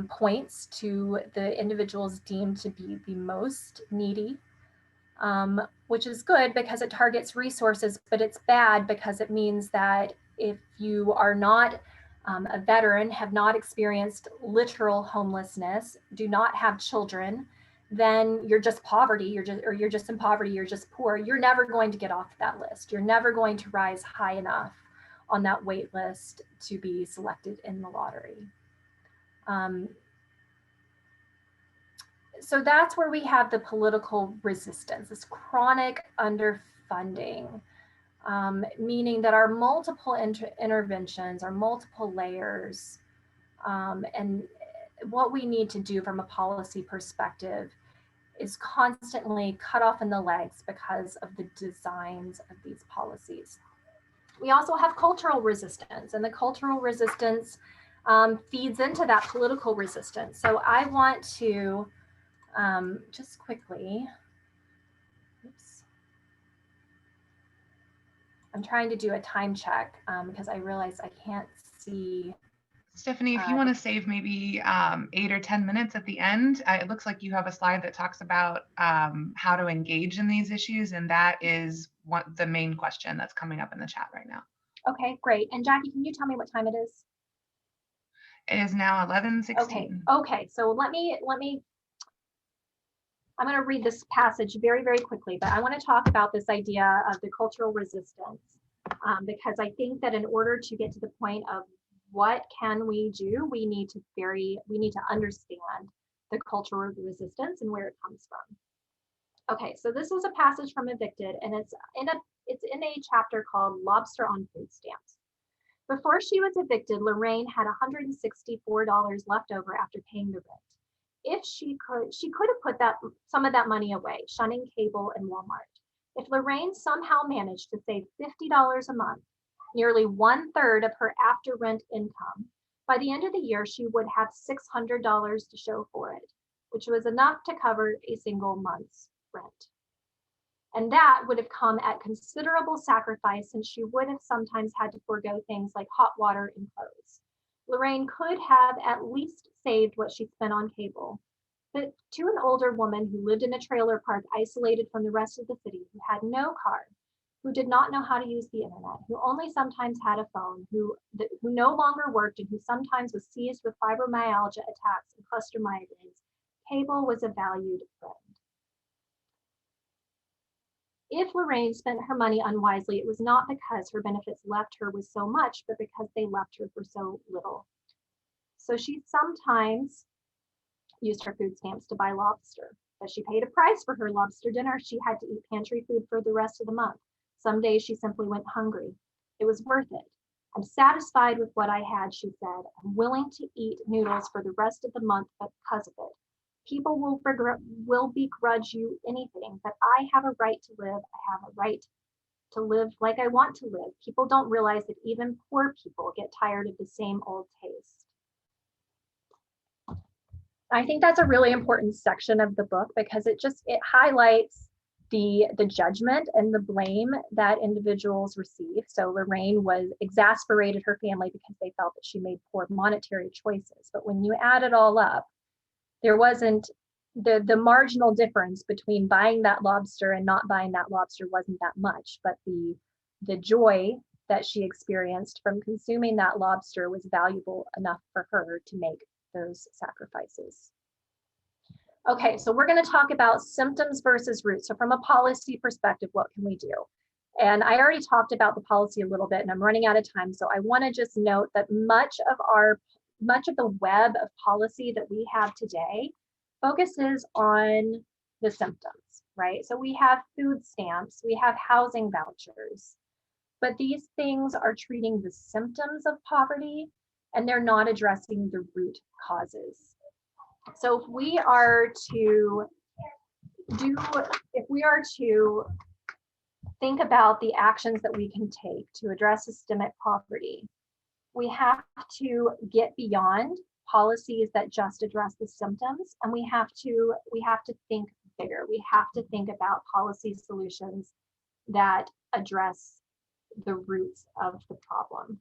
points to the individuals deemed to be the most needy, which is good because it targets resources, but it's bad because it means that if you are not a veteran, have not experienced literal homelessness, do not have children, then you're just poverty, you're just in poverty, you're just poor. You're never going to get off that list. You're never going to rise high enough on that wait list to be selected in the lottery. So that's where we have the political resistance, this chronic underfunding, meaning that our multiple interventions, our multiple layers, and what we need to do from a policy perspective is constantly cut off in the legs because of the designs of these policies. We also have cultural resistance, and the cultural resistance feeds into that political resistance. So I want to just quickly, oops. I'm trying to do a time check because I realize I can't see. Stephanie, if you want to save maybe 8 or 10 minutes at the end, it looks like you have a slide that talks about how to engage in these issues, and that is the main question that's coming up in the chat right now. Okay, great. And Jacqui, can you tell me what time it is? It is now 11:16. Okay. So let me. I'm going to read this passage very, very quickly, but I want to talk about this idea of the cultural resistance because I think that in order to get to the point of what can we do, we need to understand the cultural resistance and where it comes from. Okay, so this is a passage from Evicted, and it's in a chapter called Lobster on Food Stamps. Before she was evicted, Lorraine had $164 left over after paying the rent. If she could have put some of that money away, shunning cable and Walmart. If Lorraine somehow managed to save $50 a month, nearly 1/3 of her after rent income, by the end of the year, she would have $600 to show for it, which was enough to cover a single month's rent. And that would have come at considerable sacrifice, since she would have sometimes had to forego things like hot water and clothes. Lorraine could have at least saved what she spent on cable. But to an older woman who lived in a trailer park isolated from the rest of the city, who had no car, who did not know how to use the internet, who only sometimes had a phone, who no longer worked, and who sometimes was seized with fibromyalgia attacks and cluster migraines, cable was a valued friend. If Lorraine spent her money unwisely, it was not because her benefits left her with so much, but because they left her for so little. So she sometimes used her food stamps to buy lobster. As she paid a price for her lobster dinner, she had to eat pantry food for the rest of the month. Some days she simply went hungry. It was worth it. I'm satisfied with what I had, she said. I'm willing to eat noodles for the rest of the month because of it. People will begrudge you anything, but I have a right to live. I have a right to live like I want to live. People don't realize that even poor people get tired of the same old taste. I think that's a really important section of the book because it highlights the judgment and the blame that individuals receive. So Lorraine exasperated her family because they felt that she made poor monetary choices. But when you add it all up, there wasn't the marginal difference between buying that lobster and not buying that lobster wasn't that much, but the joy that she experienced from consuming that lobster was valuable enough for her to make those sacrifices. Okay, so we're going to talk about symptoms versus roots. So from a policy perspective, what can we do? And I already talked about the policy a little bit, and I'm running out of time. So I want to just note that much of the web of policy that we have today focuses on the symptoms, right? So we have food stamps, we have housing vouchers, but these things are treating the symptoms of poverty, and they're not addressing the root causes. So if we are to think about the actions that we can take to address systemic poverty, we have to get beyond policies that just address the symptoms, and we have to think bigger. We have to think about policy solutions that address the roots of the problem.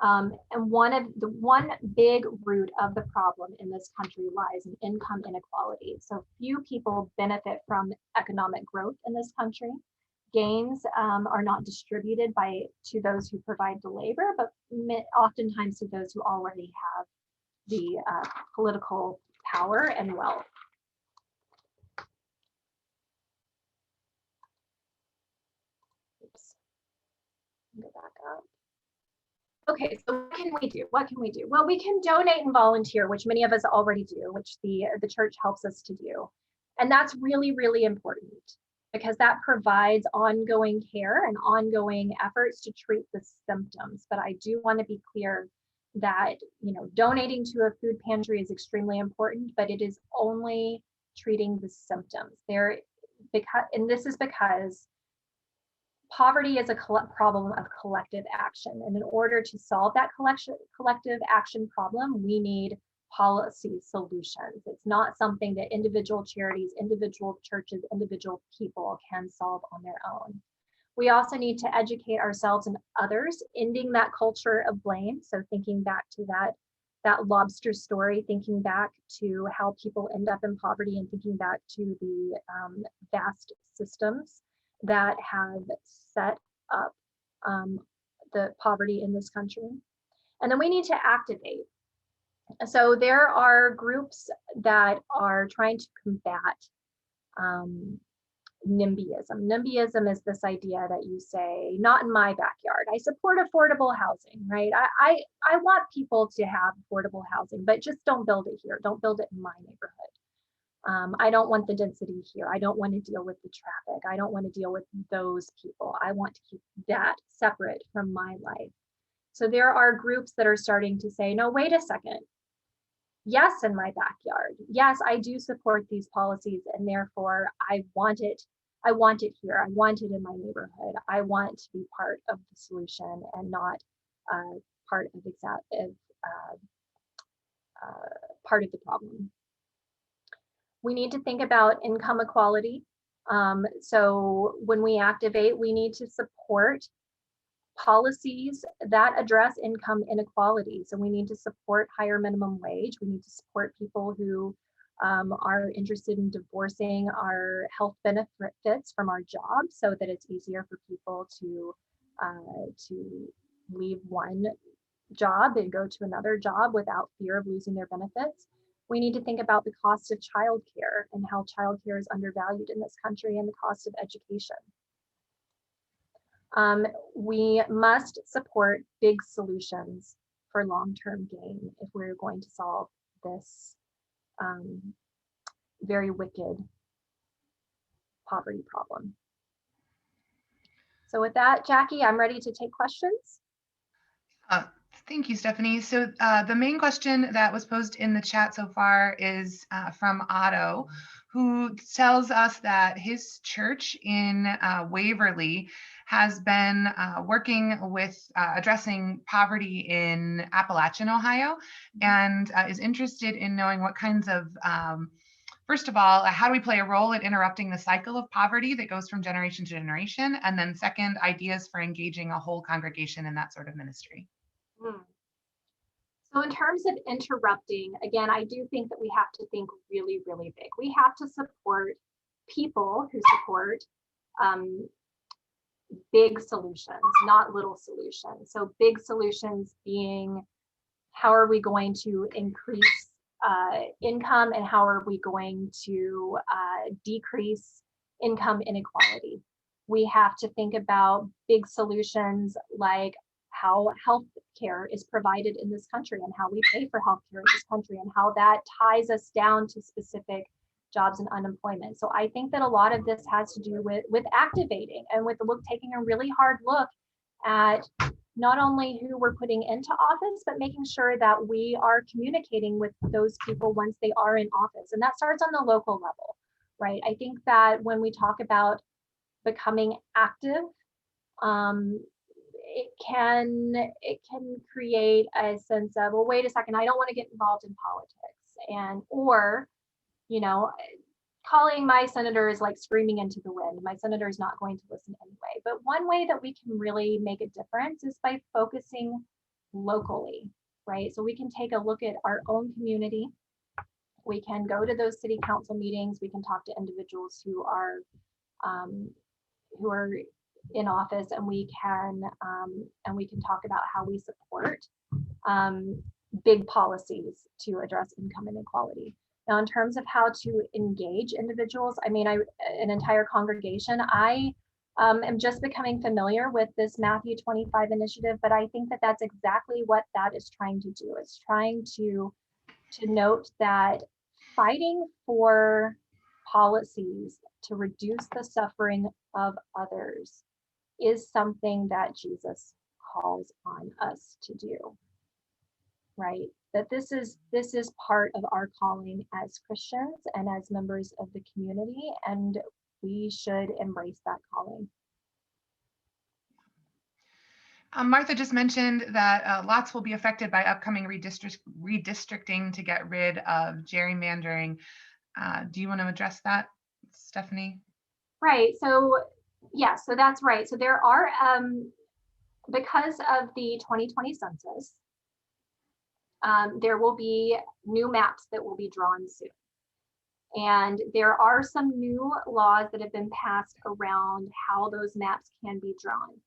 And one big root of the problem in this country lies in income inequality. So few people benefit from economic growth in this country. Gains are not distributed to those who provide the labor, but oftentimes to those who already have the political power and wealth. Oops. Go back up. Okay, so what can we do? What can we do? Well, we can donate and volunteer, which many of us already do, which the church helps us to do. And that's really, really important because that provides ongoing care and ongoing efforts to treat the symptoms. But I do want to be clear that, donating to a food pantry is extremely important, but it is only treating the symptoms. And this is because poverty is a problem of collective action. And in order to solve that collective action problem, we need policy solutions. It's not something that individual charities, individual churches, individual people can solve on their own. We also need to educate ourselves and others, ending that culture of blame. So thinking back to that lobster story, thinking back to how people end up in poverty, and thinking back to the vast systems that have set up the poverty in this country. And then we need to activate. So there are groups that are trying to combat NIMBYism. NIMBYism is this idea that you say, not in my backyard. I support affordable housing, right? I want people to have affordable housing, but just don't build it here. Don't build it in my neighborhood. I don't want the density here. I don't want to deal with the traffic. I don't want to deal with those people. I want to keep that separate from my life. So there are groups that are starting to say, no, wait a second. Yes, in my backyard. Yes, I do support these policies, and therefore I want it. I want it here. I want it in my neighborhood. I want to be part of the solution and not part of the problem. We need to think about income equality. So when we activate, we need to support policies that address income inequality. So we need to support higher minimum wage. We need to support people who are interested in divorcing our health benefits from our jobs so that it's easier for people to leave one job and go to another job without fear of losing their benefits. We need to think about the cost of childcare and how childcare is undervalued in this country, and the cost of education. We must support big solutions for long-term gain if we're going to solve this very wicked poverty problem. So with that, Jacqui, I'm ready to take questions. Thank you, Stephanie. So the main question that was posed in the chat so far is from Otto, who tells us that his church in Waverly has been working with addressing poverty in Appalachian, Ohio, and is interested in knowing what kinds of, first of all, how do we play a role in interrupting the cycle of poverty that goes from generation to generation? And then second, ideas for engaging a whole congregation in that sort of ministry. So in terms of interrupting, again, I do think that we have to think really, really big. We have to support people who support big solutions, not little solutions. So big solutions being, how are we going to increase income, and how are we going to decrease income inequality? We have to think about big solutions like how health care is provided in this country and how we pay for health care in this country and how that ties us down to specific jobs and unemployment. So I think that a lot of this has to do with activating and with taking a really hard look at not only who we're putting into office, but making sure that we are communicating with those people once they are in office. And that starts on the local level, right? I think that when we talk about becoming active, it can create a sense of, well, wait a second, I don't want to get involved in politics, or calling my senator is like screaming into the wind. My senator is not going to listen anyway. But one way that we can really make a difference is by focusing locally, right? So we can take a look at our own community. We can go to those city council meetings. We can talk to individuals who are in office, and we can talk about how we support big policies to address income inequality. Now, in terms of how to engage individuals, an entire congregation, I am just becoming familiar with this Matthew 25 initiative, but I think that that's exactly what that is trying to do. It's trying to note that fighting for policies to reduce the suffering of others is something that Jesus calls on us to do, right? That this is part of our calling as Christians and as members of the community, and we should embrace that calling. Martha just mentioned that lots will be affected by upcoming redistricting to get rid of gerrymandering. Do you want to address that, Stephanie? Right. So yeah, so that's right. So there are, because of the 2020 census, there will be new maps that will be drawn soon. And there are some new laws that have been passed around how those maps can be drawn.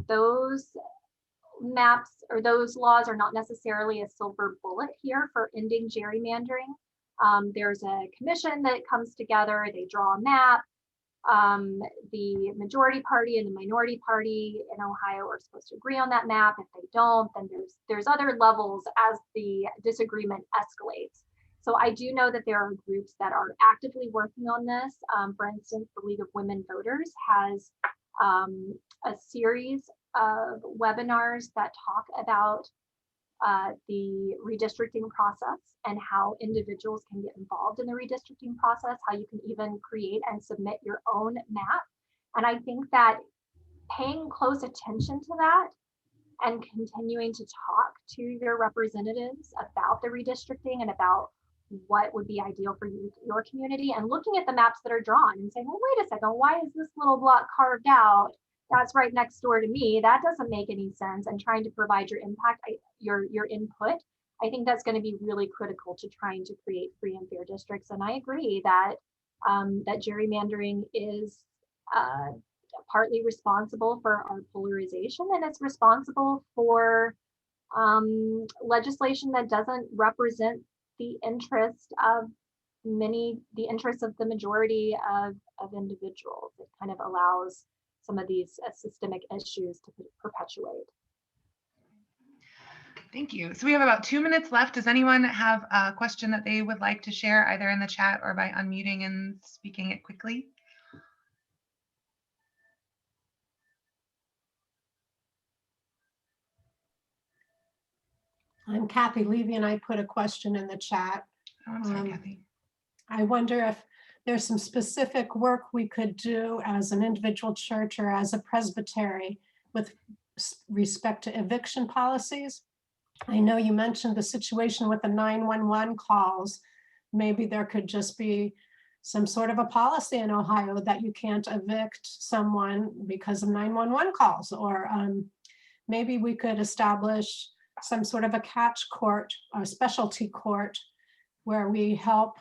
Those maps or those laws are not necessarily a silver bullet here for ending gerrymandering. There's a commission that comes together, they draw a map. The majority party and the minority party in Ohio are supposed to agree on that map. If they don't, then there's other levels as the disagreement escalates. So I do know that there are groups that are actively working on this. For instance, the League of Women Voters has a series of webinars that talk about the redistricting process and how individuals can get involved in the redistricting process, how you can even create and submit your own map. And I think that paying close attention to that and continuing to talk to your representatives about the redistricting and about what would be ideal for your community, and looking at the maps that are drawn and saying, well, wait a second, why is this little block carved out? That's right next door to me. That doesn't make any sense. And trying to provide your impact, your input, I think that's going to be really critical to trying to create free and fair districts. And I agree that that gerrymandering is partly responsible for our polarization, and it's responsible for legislation that doesn't represent the interest of the interests of the majority of individuals. It kind of allows some of these systemic issues to perpetuate. Thank you. So we have about 2 minutes left. Does anyone have a question that they would like to share, either in the chat or by unmuting and speaking it quickly? I'm Kathy Levy, and I put a question in the chat. Oh, I'm sorry, Kathy. I wonder if there's some specific work we could do as an individual church or as a presbytery with respect to eviction policies. I know you mentioned the situation with the 911 calls. Maybe there could just be some sort of a policy in Ohio that you can't evict someone because of 911 calls, or maybe we could establish some sort of a catch court or specialty court where we help,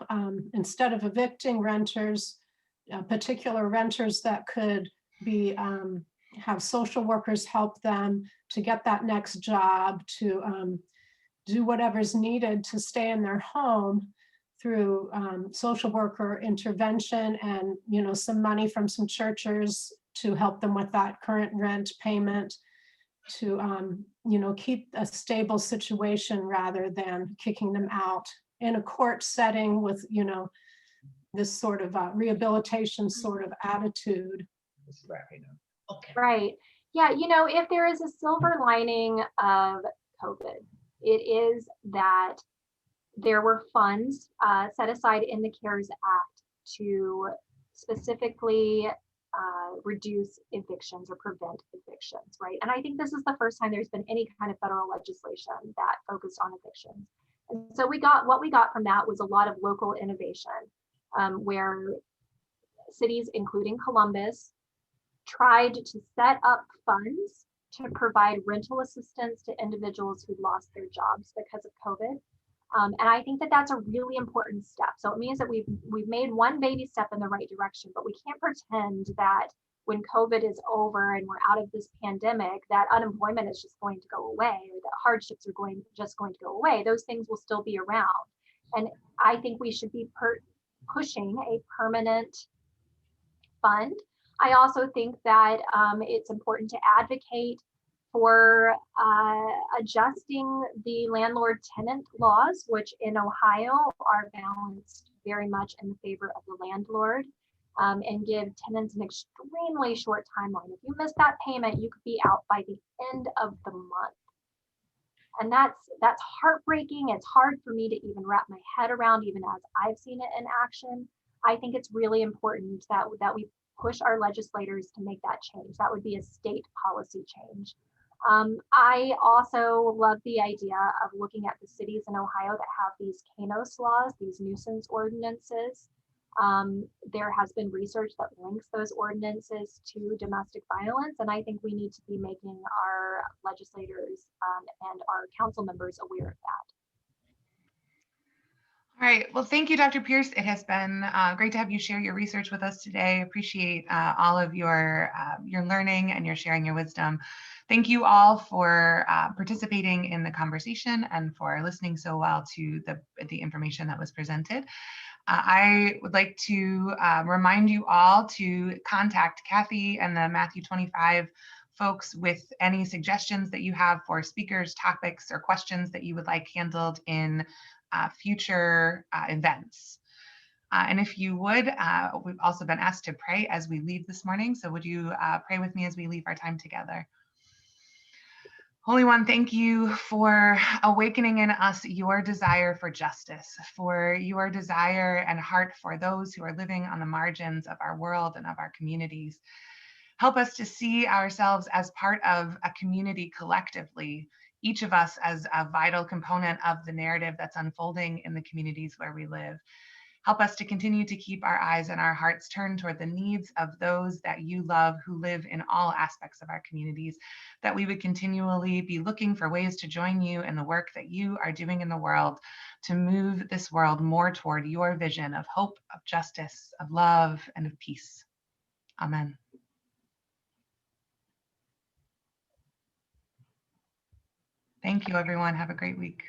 instead of evicting renters, particular renters that could be have social workers help them to get that next job, to do whatever's needed to stay in their home through social worker intervention and, you know, some money from some churches to help them with that current rent payment, to, you know, keep a stable situation rather than kicking them out in a court setting with, you know, this sort of rehabilitation sort of attitude. Okay. Right. Yeah, you know, if there is a silver lining of COVID, it is that there were funds set aside in the CARES Act to specifically reduce evictions or prevent evictions, right? And I think this is the first time there's been any kind of federal legislation that focused on evictions. And so what we got from that was a lot of local innovation, where cities, including Columbus, tried to set up funds to provide rental assistance to individuals who lost their jobs because of COVID. And I think that that's a really important step. So it means that we've made one baby step in the right direction, but we can't pretend that when COVID is over and we're out of this pandemic, that unemployment is just going to go away, or that hardships are just going to go away. Those things will still be around. And I think we should be pushing a permanent fund. I also think that it's important to advocate for adjusting the landlord-tenant laws, which in Ohio are balanced very much in the favor of the landlord, and give tenants an extremely short timeline. If you miss that payment, you could be out by the end of the month. And that's heartbreaking. It's hard for me to even wrap my head around, even as I've seen it in action. I think it's really important that we push our legislators to make that change. That would be a state policy change. I also love the idea of looking at the cities in Ohio that have these KANOS laws, these nuisance ordinances. There has been research that links those ordinances to domestic violence, and I think we need to be making our legislators and our council members aware of that. All right. Well, thank you, Dr. Pierce. It has been great to have you share your research with us today. Appreciate all of your learning and your sharing your wisdom. Thank you all for participating in the conversation and for listening so well to the information that was presented. I would like to remind you all to contact Kathy and the Matthew 25 folks with any suggestions that you have for speakers, topics, or questions that you would like handled in future events. And if you would, we've also been asked to pray as we leave this morning. So would you pray with me as we leave our time together? Holy One, thank you for awakening in us your desire for justice, for your desire and heart for those who are living on the margins of our world and of our communities. Help us to see ourselves as part of a community collectively, each of us as a vital component of the narrative that's unfolding in the communities where we live. Help us to continue to keep our eyes and our hearts turned toward the needs of those that you love who live in all aspects of our communities, that we would continually be looking for ways to join you in the work that you are doing in the world to move this world more toward your vision of hope, of justice, of love, and of peace. Amen. Thank you, everyone. Have a great week.